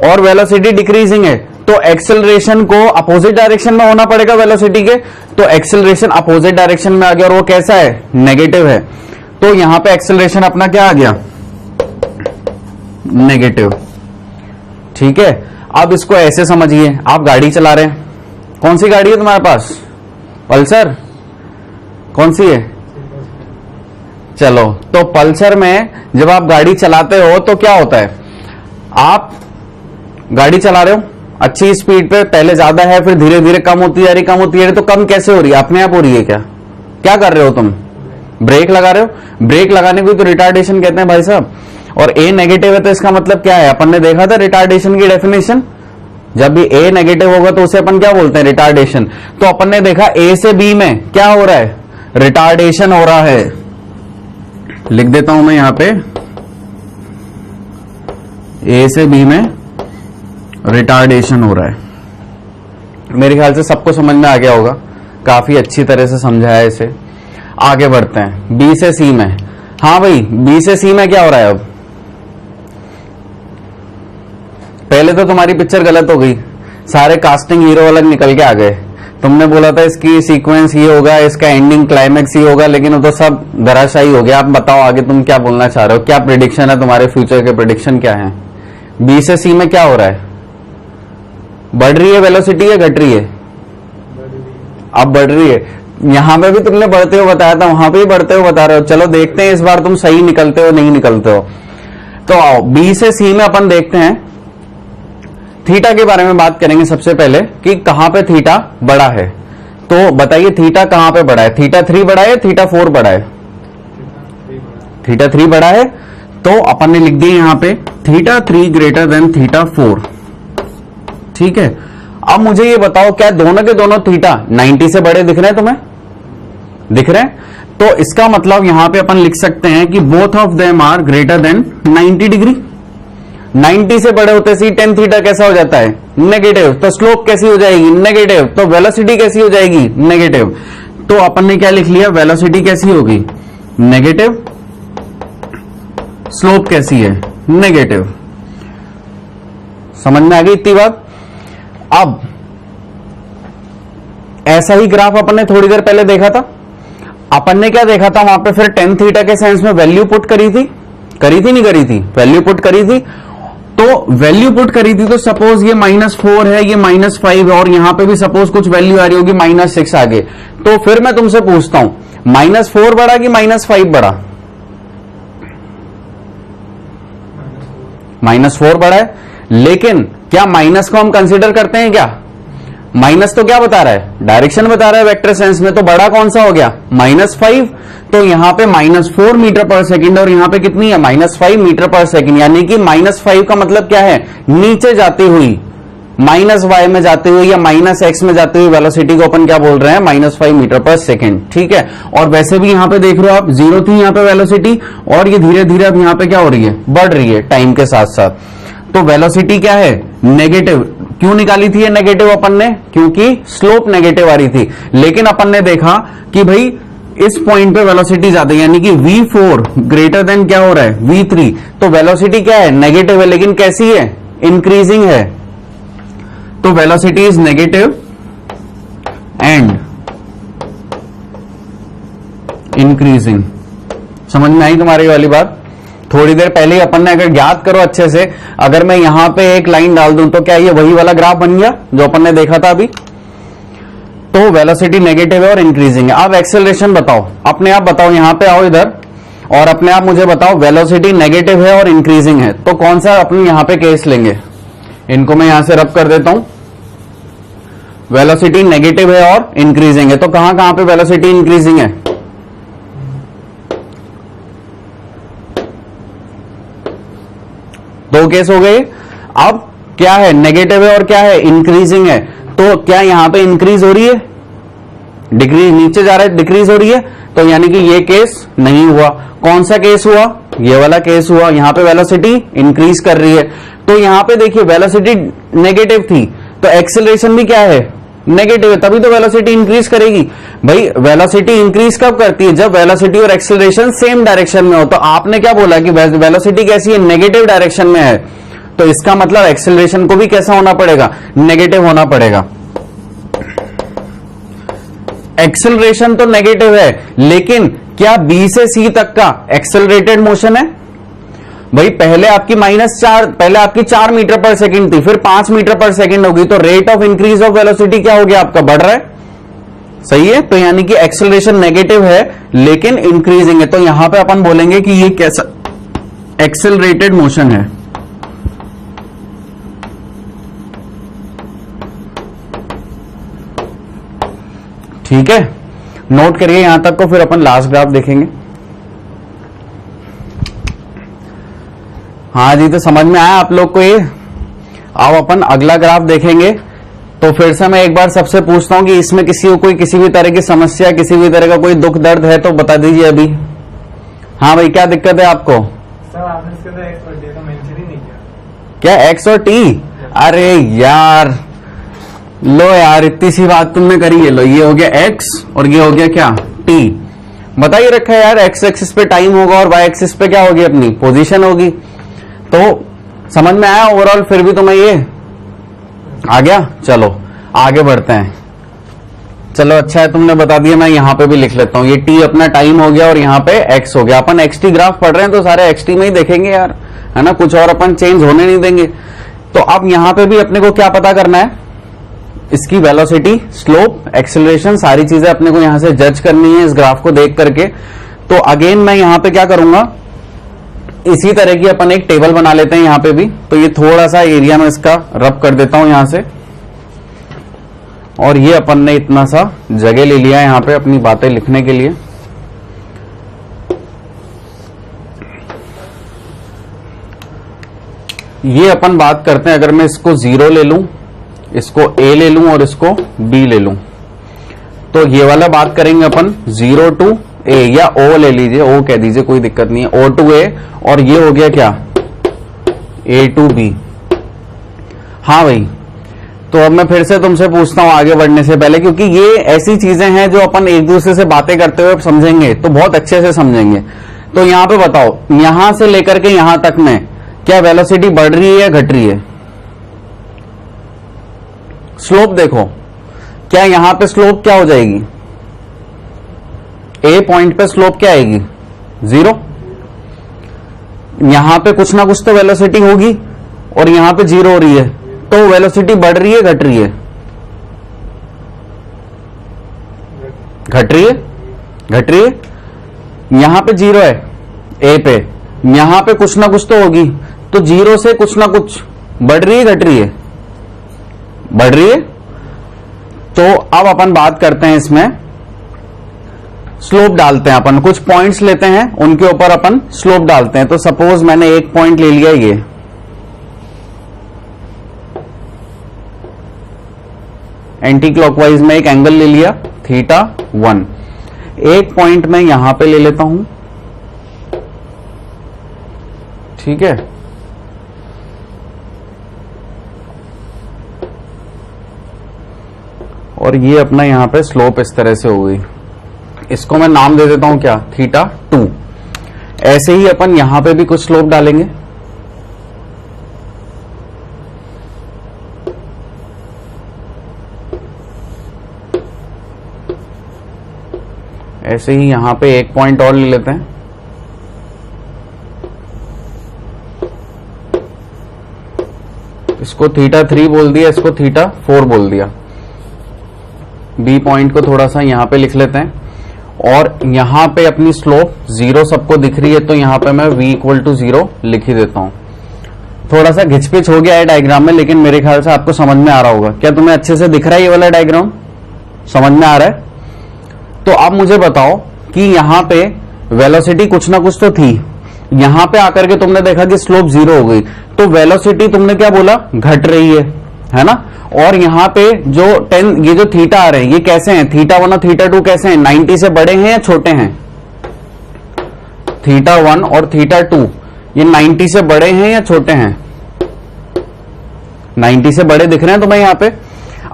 और वेलोसिटी डिक्रीजिंग है, तो एक्सेलरेशन को अपोजिट डायरेक्शन में होना पड़ेगा वेलोसिटी के। तो एक्सेलरेशन अपोजिट डायरेक्शन में आ गया और वो कैसा है? नेगेटिव है। तो यहां पे एक्सेलरेशन अपना क्या आ गया? नेगेटिव। ठीक है, अब इसको ऐसे समझिए, आप गाड़ी चला रहे हैं, कौन सी गाड़ी है तुम्हारे पास? पल्सर? कौन सी है? चलो, तो पल्सर में जब आप गाड़ी चलाते हो तो क्या होता है? आप गाड़ी चला रहे हो अच्छी स्पीड पे, पहले ज्यादा है फिर धीरे धीरे कम होती जा रही, कम होती जा रही, तो कम कैसे हो रही है? अपने आप हो रही है क्या? क्या कर रहे हो तुम? ब्रेक लगा रहे हो। ब्रेक लगाने को तो रिटार्डेशन कहते हैं भाई साहब। और ए नेगेटिव है तो इसका मतलब क्या है? अपन ने देखा था रिटार्डेशन की डेफिनेशन, जब भी ए नेगेटिव होगा तो उसे अपन क्या बोलते हैं? रिटार्डेशन। तो अपन ने देखा ए से बी में क्या हो रहा है? रिटार्डेशन हो रहा है। लिख देता हूं मैं यहां पे, ए से बी में रिटार्डेशन हो रहा है। मेरे ख्याल से सबको समझ में आ गया होगा, काफी अच्छी तरह से समझाया है इसे। आगे बढ़ते हैं बी से सी में। हाँ भाई, बी से सी में क्या हो रहा है? अब पहले तो तुम्हारी पिक्चर गलत हो गई, सारे कास्टिंग हीरो अलग निकल के आ गए। तुमने बोला था इसकी सीक्वेंस ये होगा, इसका एंडिंग क्लाइमेक्स ये होगा, लेकिन वो तो सब धराशायी हो गया। आप बताओ आगे तुम क्या बोलना चाह रहे हो? क्या प्रेडिक्शन है तुम्हारे? फ्यूचर के प्रेडिक्शन क्या है? बी से सी में क्या हो रहा है? बढ़ रही है वेलोसिटी या घट रही है? अब बढ़ रही है। यहां पे भी तुमने बढ़ते हुए बताया था, वहां पे भी बढ़ते हुए बता रहे हो। चलो देखते हैं इस बार तुम सही निकलते हो नहीं निकलते हो। तो आओ बी से सी में अपन देखते हैं, थीटा के बारे में बात करेंगे सबसे पहले कि कहां पे थीटा बड़ा है। तो बताइए थीटा कहां पे बड़ा है? थीटा 3 बड़ा है, थीटा 4 बड़ा है? थीटा 3 बड़ा है, तो अपन ने लिख दिया यहां पे थीटा 3 ग्रेटर देन थीटा 4। ठीक है, अब मुझे ये बताओ क्या दोनों के दोनों थीटा 90 से बड़े दिख रहे हैं तुम्हें? दिख रहे हैं? तो इसका मतलब यहां पे अपन लिख सकते हैं कि both of them are greater than 90 degree. 90 से बड़े होते सी टेन थीटा कैसा हो जाता है? नेगेटिव। तो स्लोप कैसी हो जाएगी? नेगेटिव। तो वेलोसिटी कैसी हो जाएगी? नेगेटिव। तो अपन ने क्या लिख लिया? वेलोसिटी कैसी होगी? नेगेटिव। स्लोप कैसी है? नेगेटिव। समझ में आ गई इतनी बात? अब ऐसा ही ग्राफ अपन ने थोड़ी देर पहले देखा था। अपन ने क्या देखा था वहां पे? फिर टेन थीटा के सेंस में वैल्यू पुट करी थी नहीं करी थी? वैल्यू पुट करी थी। तो वैल्यू पुट करी थी तो सपोज ये -4 है, ये -5 है, और यहां पे भी सपोज कुछ वैल्यू आ रही होगी -6 आगे। तो फिर मैं तुमसे पूछता हूं -4 बड़ा कि -5 बड़ा? -4 बड़ा है। लेकिन क्या माइनस को हम कंसीडर करते हैं क्या? माइनस तो क्या बता रहा है? डायरेक्शन बता रहा है वेक्टर सेंस में। तो बड़ा कौन सा हो गया? -5। तो यहां पे -4 मीटर पर सेकंड और यहां पे कितनी है? -5 मीटर पर सेकंड। यानी कि -5 का मतलब क्या है? नीचे जाती हुई, -y में जाते हुए या -x में जाते हुए वेलोसिटी को अपन क्या बोल रहे हैं? -5 मीटर पर सेकंड। ठीक है, और वैसे भी यहां पे देख रहे हो आप, 0 थी यहां पे वेलोसिटी और ये धीरे धीरे अब यहां पे क्या हो रही है? बढ़ रही है टाइम के साथ साथ। तो वेलोसिटी क्या है? नेगेटिव। क्यों निकाली थी ये नेगेटिव अपन ने? क्योंकि स्लोप नेगेटिव आ रही थी। लेकिन अपन ने देखा कि भाई इस पॉइंट पे वेलोसिटी ज्यादा है, यानी कि v4 ग्रेटर देन क्या हो रहा है? v3। तो वेलोसिटी क्या है? नेगेटिव है, लेकिन कैसी है? इंक्रीजिंग है। तो velocity is negative and increasing. समझ में आई तुम्हारी वाली बात? थोड़ी देर पहले अपन ने, अगर याद करो अच्छे से, अगर मैं यहां पे एक लाइन डाल दूं तो क्या ये वही वाला ग्राफ बन गया जो अपन ने देखा था अभी? तो वेलोसिटी नेगेटिव है और इंक्रीजिंग है। अब एक्सेलरेशन बताओ, अपने आप बताओ, यहां पे आओ इधर और अपने आप मुझे बताओ वेलोसिटी नेगेटिव है और इंक्रीजिंग है तो कौन सा अपन यहां पे केस लेंगे। इनको मैं यहां से रब कर देता हूं। वेलोसिटी नेगेटिव है और इंक्रीजिंग है तो कहां कहां पे वेलोसिटी इंक्रीजिंग है। दो केस हो गए। अब क्या है, नेगेटिव है और क्या है, इंक्रीजिंग है। तो क्या यहां पे इंक्रीज हो रही है, डिक्रीज, नीचे जा रहा है, डिक्रीज हो रही है, तो यानी कि ये केस नहीं हुआ। कौन सा केस हुआ, ये वाला केस हुआ। यहां पे वेलोसिटी इंक्रीज कर रही है तो यहां पे देखिए वेलोसिटी नेगेटिव थी तो एक्सेलरेशन भी क्या है, नेगेटिव है, तभी तो वेलोसिटी इंक्रीज करेगी। भाई वेलोसिटी इंक्रीज कब करती है, जब वेलोसिटी और एक्सेलरेशन सेम डायरेक्शन में हो। तो आपने क्या बोला कि वेलोसिटी कैसी है, नेगेटिव डायरेक्शन में है, तो इसका मतलब एक्सेलरेशन को भी कैसा होना पड़ेगा, नेगेटिव होना पड़ेगा। एक्सेलरेशन तो नेगेटिव है लेकिन क्या बी से सी तक का एक्सेलरेटेड मोशन है। भाई पहले आपकी पहले आपकी 4 मीटर पर सेकंड थी, फिर 5 मीटर पर सेकंड होगी, तो rate of increase of velocity क्या हो गया आपका, बढ़ रहा है, सही है। तो यानी कि एक्सेलरेशन नेगेटिव है लेकिन इंक्रीजिंग है, तो यहां पे अपन बोलेंगे कि ये कैसा एक्सेलरेटेड मोशन है। ठीक है, नोट करिए यहां तक को, फिर अपन लास्ट ग्राफ देखेंगे। हाँ जी, तो समझ में आया आप लोग को ये। अब अपन अगला ग्राफ देखेंगे। तो फिर से मैं एक बार सबसे पूछता हूं कि इसमें किसी को कोई किसी भी तरह की समस्या, किसी भी तरह का कोई दुख दर्द है तो बता दीजिए अभी। हाँ भाई, क्या दिक्कत है आपको। सर आपने इसके अंदर एक्स और टी का मेंशन ही नहीं किया। क्या एक्स और टी, अरे यार लो यार, इतनी सी बात तुमने करी है। लो, ये हो गया एक्स और ये हो गया क्या, टी। बता ही रखा है यार, एक्स एक्सिस पे टाइम होगा और वाई एक्सिस पे क्या होगी, अपनी पोजीशन होगी। तो समझ में आया ओवरऑल, फिर भी तुम्हें ये आ गया। चलो आगे बढ़ते हैं। चलो अच्छा है तुमने बता दिया, मैं यहां पे भी लिख लेता हूं। ये टी अपना टाइम हो गया और यहां पे एक्स हो गया। अपन एक्स टी ग्राफ पढ़ रहे हैं तो सारे एक्स टी में ही देखेंगे यार, है ना, कुछ और अपन चेंज होने नहीं देंगे। तो अब यहां पे भी अपने को क्या पता करना है, इसकी वेलोसिटी, स्लोप, एक्सेलरेशन, सारी चीजें अपने को यहां से जज करनी है इस ग्राफ को देख करके। तो अगेन मैं यहां पे क्या करूंगा, इसी तरह की अपन एक टेबल बना लेते हैं यहां पे भी। तो ये थोड़ा सा एरिया में इसका रब कर देता हूं यहां से, और ये अपन ने इतना सा जगह ले लिया यहां पे अपनी बातें लिखने के लिए। ये अपन बात करते हैं, अगर मैं इसको 0 ले लूं, इसको ए ले लूं और इसको बी ले लूं, तो ये वाला बात करेंगे अपन 0 to ए, या ओ ले लीजिए, ओ कह दीजिए, कोई दिक्कत नहीं है, ओ टू ए, और ये हो गया क्या, ए टू बी। हाँ भाई, तो अब मैं फिर से तुमसे पूछता हूं आगे बढ़ने से पहले, क्योंकि ये ऐसी चीजें हैं जो अपन एक दूसरे से बातें करते हुए समझेंगे तो बहुत अच्छे से समझेंगे। तो यहां पे बताओ, यहां से लेकर के यहां तक में क्या वेलोसिटी बढ़ रही है या घट रही है। स्लोप देखो, क्या यहां पे स्लोप क्या हो जाएगी, ए पॉइंट पे स्लोप क्या आएगी, 0। यहां पे कुछ ना कुछ तो वेलोसिटी होगी और यहां पे 0 हो रही है, तो वेलोसिटी बढ़ रही है घट रही है, घट रही है, घट रही है। यहां पे 0 है ए पे, यहां पे कुछ ना कुछ तो होगी, तो 0 से कुछ ना कुछ बढ़ रही है घट रही है, बढ़ रही है। तो अब अपन बात करते हैं, इसमें स्लोप डालते हैं अपन, कुछ पॉइंट्स लेते हैं उनके ऊपर अपन स्लोप डालते हैं। तो सपोज मैंने एक पॉइंट ले लिया, ये एंटी क्लॉकवाइज में एक एंगल ले लिया θ1। एक पॉइंट मैं यहां पे ले लेता हूं, ठीक है। और ये अपना यहां पे स्लोप इस तरह से हो गई, इसको मैं नाम दे देता हूं क्या, θ2। ऐसे ही अपन यहां पे भी कुछ स्लोप डालेंगे, ऐसे ही यहां पे एक पॉइंट और ले लेते हैं, इसको θ3 बोल दिया, इसको θ4 बोल दिया। बी पॉइंट को थोड़ा सा यहां पे लिख लेते हैं, और यहां पे अपनी स्लोप 0 सबको दिख रही है, तो यहां पे मैं v इक्वल टू 0 लिख ही देता हूं। थोड़ा सा घिचपिच हो गया है डायग्राम में, लेकिन मेरे ख्याल से आपको समझ में आ रहा होगा। क्या तुम्हें अच्छे से दिख रहा है ये वाला डायग्राम? समझ में आ रहा है? तो अब मुझे बताओ कि यहां पे वेलोसिटी कुछ ना कुछ तो थी, यहां पे आकर के तुमने देखा कि स्लोप 0 हो गई, तो वेलोसिटी तुमने क्या बोला? घट रही है ना। और यहां पे जो 10 ये जो थीटा आ रहे हैं ये कैसे हैं? थीटा 1 और थीटा 2 कैसे हैं? 90 से बड़े हैं या छोटे हैं? थीटा 1 और थीटा 2 ये 90 से बड़े हैं या छोटे हैं? 90 से बड़े दिख रहे हैं तुम्हें यहां पे।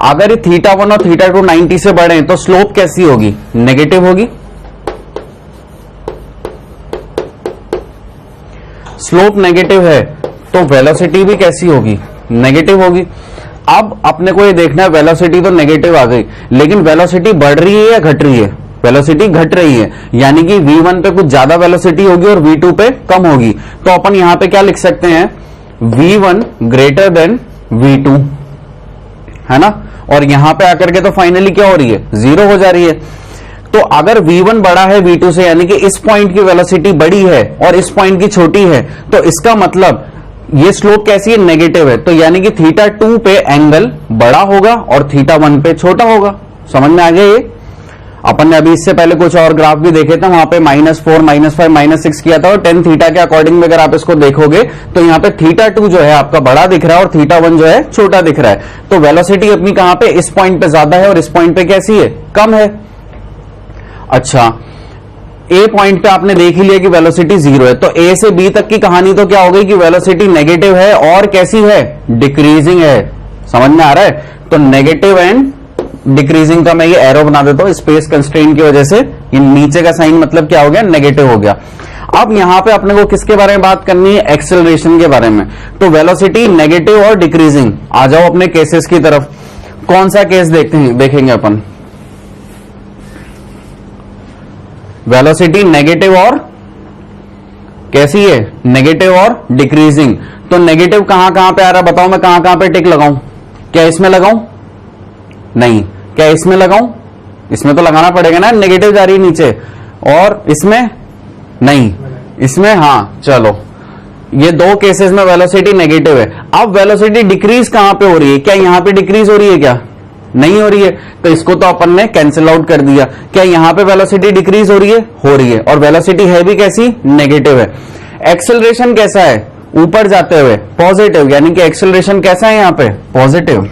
अगर ये थीटा 1 और थीटा 2 90 से बड़े हैं तो स्लोप कैसी होगी? नेगेटिव होगी। स्लोप नेगेटिव है तो वेलोसिटी भी कैसी होगी? नेगेटिव होगी। अब अपने को ये देखना है, वेलोसिटी तो नेगेटिव आ गई, लेकिन वेलोसिटी बढ़ रही है या घट रही है? वेलोसिटी घट रही है, यानी कि v1 पे कुछ ज्यादा वेलोसिटी होगी और v2 पे कम होगी। तो अपन यहां पे क्या लिख सकते हैं? v1 ग्रेटर देन v2, है ना। और यहां पे आकर के तो फाइनली क्या हो रही है? 0 हो जा रही है। तो अगर v1 बड़ा है v2 से, यानी कि इस पॉइंट की वेलोसिटी बड़ी है और इस पॉइंट की छोटी है, तो इसका मतलब ये स्लोप कैसी है? नेगेटिव है। तो यानी कि थीटा 2 पे एंगल बड़ा होगा और थीटा 1 पे छोटा होगा। समझ में आ गया ये? अपन ने अभी इससे पहले कुछ और ग्राफ भी देखे थे, वहां पे -4, -5, -6 किया था, और 10 थीटा के अकॉर्डिंग में अगर आप इसको देखोगे तो यहाँ पे थीटा 2 जो है आपका बड़ा दिख रहा है और थीटा 1 जो है छोटा दिख रहा है। तो वेलोसिटी अपनी कहां पे? इस पॉइंट पे ज्यादा है और इस पॉइंट पे कैसी है? कम है। अच्छा, ए पॉइंट पे आपने देख ही लिया कि वेलोसिटी 0 है, तो ए से बी तक की कहानी तो क्या हो गई कि वेलोसिटी नेगेटिव है और कैसी है? डिक्रीजिंग है। समझ में आ रहा है? तो नेगेटिव एंड डिक्रीजिंग का मैं ये एरो बना देता हूं, स्पेस कंस्ट्रेंट की वजह से ये नीचे का साइन मतलब क्या हो गया? नेगेटिव हो गया। अब यहां पे अपने को किसके बारे में बात करनी है? एक्सेलरेशन के बारे में। तो वेलोसिटी नेगेटिव और डिक्रीजिंग, आ जाओ अपने केसेस की तरफ। कौन सा केस देखेंगे अपन? वेलोसिटी नेगेटिव और कैसी है? नेगेटिव और डिक्रीजिंग। तो नेगेटिव कहां कहां पे आ रहा है बताओ, मैं कहां कहां पे टिक लगाऊं? क्या इसमें लगाऊं? नहीं। क्या इसमें लगाऊं? इसमें तो लगाना पड़ेगा ना, नेगेटिव जा रही है नीचे। और इसमें नहीं, इसमें हाँ। चलो, ये दो केसेस में वेलोसिटी नेगेटिव है। अब वेलोसिटी डिक्रीज कहां पे हो रही है? क्या यहां पे डिक्रीज हो रही है? क्या नहीं हो रही है? तो इसको तो अपन ने कैंसिल आउट कर दिया। क्या यहां पे वेलोसिटी डिक्रीज हो रही है? हो रही है। और वेलोसिटी है भी कैसी? नेगेटिव है। एक्सेलरेशन कैसा है? ऊपर जाते हुए पॉजिटिव, यानी कि एक्सेलरेशन कैसा है यहां पे? Positive.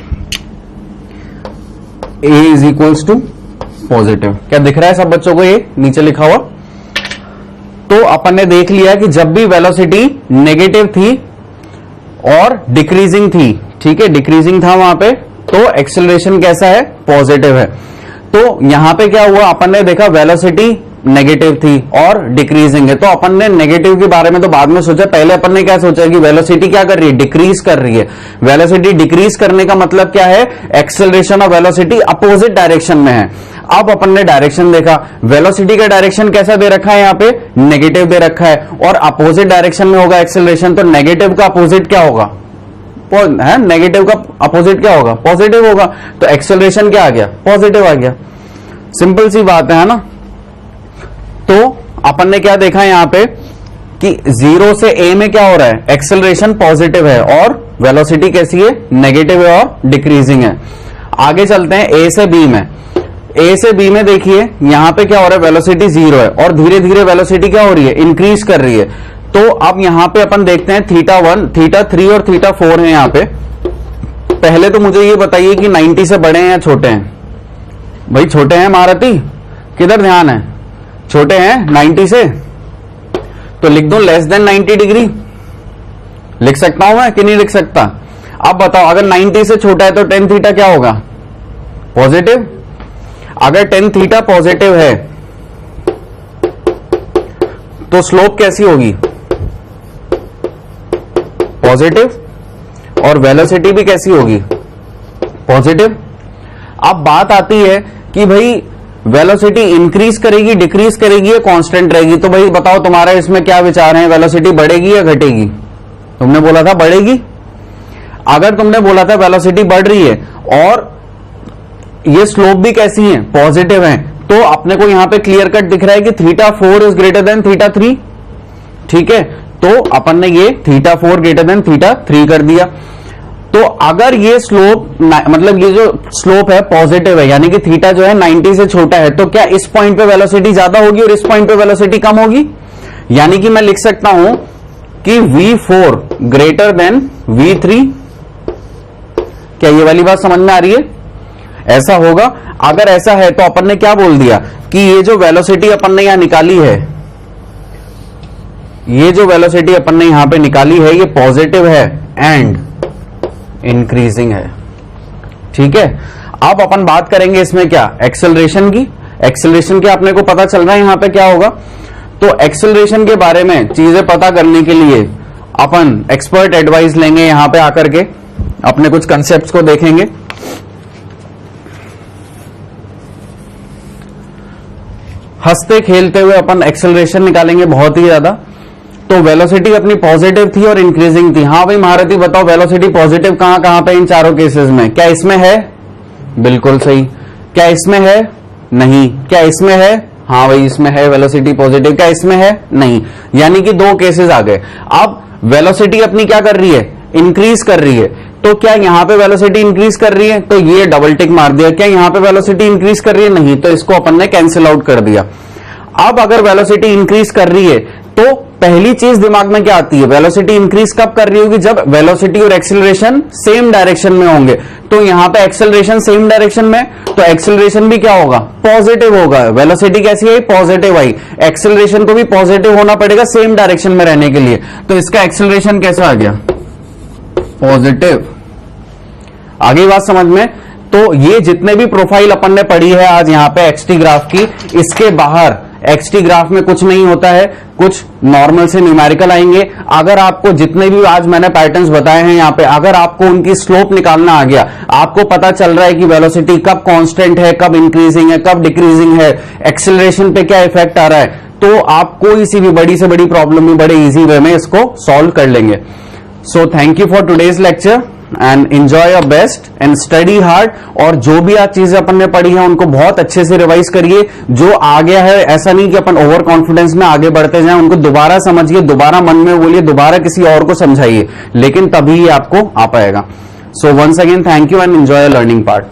a is equals to positive. क्या दिख रहा है सब बच्चों को? ये नीचे लिखा हुआ। तो अपन ने देख लिया कि जब भी वेलोसिटी नेगेटिव थी और डिक्रीजिंग थी, ठीक है, डिक्रीजिंग था वहां पे, तो एक्सेलरेशन कैसा है? पॉजिटिव है। तो यहां पे क्या हुआ? अपन ने देखा वेलोसिटी नेगेटिव थी और डिक्रीजिंग है, तो अपन ने नेगेटिव के बारे में तो बाद में सोचा, पहले अपन ने क्या सोचा कि वेलोसिटी क्या कर रही है? डिक्रीज कर रही है। वेलोसिटी डिक्रीज करने का मतलब क्या है? एक्सेलरेशन और वेलोसिटी अपोजिट डायरेक्शन में है। अब अपन ने डायरेक्शन देखा, वेलोसिटी का डायरेक्शन कैसा दे रखा है? यहाँ पे नेगेटिव दे रखा है, और अपोजिट डायरेक्शन में होगा एक्सेलरेशन, तो नेगेटिव का अपोजिट क्या होगा? है, नेगेटिव का अपोजिट क्या होगा? पॉजिटिव होगा। तो एक्सेलरेशन क्या आ गया? पॉजिटिव आ गया। सिंपल सी बात है ना। तो अपन ने क्या देखा यहां पे कि 0 से a में क्या हो रहा है? एक्सेलरेशन पॉजिटिव है और वेलोसिटी कैसी है? नेगेटिव है और डिक्रीजिंग है। आगे चलते हैं a से b में। a से b में देखिए यहां पे क्या हो रहा है? वेलोसिटी 0 है और धीरे धीरे वेलोसिटी क्या हो रही है? इंक्रीज कर रही है। तो अब यहां पे अपन देखते हैं थीटा 1, थीटा 3 और थीटा 4 है यहां पे। पहले तो मुझे ये बताइए कि 90 से बड़े हैं या छोटे हैं? भाई छोटे हैं महारथी, किधर ध्यान है? छोटे हैं 90 से, तो लिख दो लेस देन 90 डिग्री। लिख सकता हूं मैं कि नहीं लिख सकता? अब बताओ, अगर 90 से छोटा है तो tan थीटा क्या होगा? पॉजिटिव। अगर tan थीटा पॉजिटिव है तो स्लोप कैसी होगी? पॉजिटिव। और वेलोसिटी भी कैसी होगी? पॉजिटिव। अब बात आती है कि भाई वेलोसिटी इंक्रीज करेगी, डिक्रीज करेगी या कांस्टेंट रहेगी? तो भाई बताओ तुम्हारा इसमें क्या विचार है? वेलोसिटी बढ़ेगी या घटेगी? तुमने बोला था बढ़ेगी। अगर तुमने बोला था वेलोसिटी बढ़ रही है और ये स्लोप भी कैसी है, पॉजिटिव है। तो अपने को यहां पे क्लियर कट दिख रहा है कि θ4 इज ग्रेटर देन θ3, ठीक है। तो अपन ने ये θ4 ग्रेटर देन θ3 कर दिया। तो अगर ये स्लोप मतलब ये जो स्लोप है पॉजिटिव है, यानी कि थीटा जो है 90 से छोटा है, तो क्या इस पॉइंट पे वेलोसिटी ज्यादा होगी और इस पॉइंट पे वेलोसिटी कम होगी? यानी कि मैं लिख सकता हूं कि V4 ग्रेटर देन V3। क्या ये वाली बात समझ में आ रही है? ऐसा होगा। अगर ऐसा है तो अपन ने क्या बोल दिया कि ये जो वेलोसिटी अपन ने यहां निकाली है, ये जो वेलोसिटी अपन ने यहां पे निकाली है, ये पॉजिटिव है एंड इंक्रीजिंग है, ठीक है। अब अपन बात करेंगे इसमें क्या, एक्सेलरेशन की। एक्सेलरेशन के अपने को पता चल रहा है यहां पे क्या होगा। तो एक्सेलरेशन के बारे में चीजें पता करने के लिए अपन एक्सपर्ट एडवाइस लेंगे, यहां पे आकर के अपने कुछ कंसेप्ट्स को देखेंगे। हंसते खेलते हुए अपन एक्सेलरेशन निकालेंगे बहुत ही ज्यादा। तो वेलोसिटी अपनी पॉजिटिव थी और इंक्रीजिंग थी। हाँ भाई महारथी बताओ, वेलोसिटी पॉजिटिव कहां कहां पे इन चारों केसेस में? क्या इसमें है? बिल्कुल सही। क्या इसमें है? नहीं। क्या इसमें है? हाँ भाई इसमें है वेलोसिटी पॉजिटिव। क्या इसमें है? नहीं। यानी कि दो केसेस आ गए। अब वेलोसिटी अपनी क्या कर रही है, इंक्रीज कर रही है। तो क्या यहां पे वेलोसिटी इंक्रीज कर रही है? तो ये डबल टिक मार दिया। क्या यहां पे वेलोसिटी इंक्रीज कर रही है? नहीं। तो इसको अपन ने कैंसिल आउट कर दिया। अब अगर वेलोसिटी इंक्रीज कर रही है तो पहली चीज दिमाग में क्या आती है, वेलोसिटी इंक्रीज कब कर रही होगी, जब वेलोसिटी और एक्सेलरेशन सेम डायरेक्शन में होंगे। तो यहां पे एक्सेलरेशन सेम डायरेक्शन में, तो एक्सेलरेशन भी क्या होगा, पॉजिटिव होगा। वेलोसिटी कैसी है, पॉजिटिव आई। एक्सेलरेशन को भी पॉजिटिव होना पड़ेगा सेम डायरेक्शन में रहने के लिए। तो इसका एक्सेलरेशन कैसा आ गया, पॉजिटिव। आगे बात समझ में। तो ये जितने भी प्रोफाइल अपन ने पढ़ी है आज यहाँ पे एक्सटी ग्राफ की, इसके बाहर एक्सटी ग्राफ में कुछ नहीं होता है, कुछ नॉर्मल से न्यूमेरिकल आएंगे। अगर आपको जितने भी आज मैंने पैटर्न्स बताए हैं यहाँ पे, अगर आपको उनकी स्लोप निकालना आ गया, आपको पता चल रहा है कि वेलोसिटी कब कांस्टेंट है, कब इंक्रीजिंग है, कब डिक्रीजिंग है, एक्सेलरेशन पे क्या इफेक्ट आ रहा है, तो आप कोई सी भी बड़ी से बड़ी प्रॉब्लम में बड़े इजी वे में इसको सॉल्व कर लेंगे। So thank you for today's lecture and enjoy your best and study hard. और जो भी आज चीजें अपन ने पढ़ी हैं उनको बहुत अच्छे से रिवाइज करिए। जो आ गया है, ऐसा नहीं कि अपन ओवर कॉन्फिडेंस में आगे बढ़ते जाएं, उनको दोबारा समझिए, दोबारा मन में बोलिए, दोबारा किसी और को समझाइए, लेकिन तभी ये आपको आ पाएगा। So once again thank you and enjoy learning part.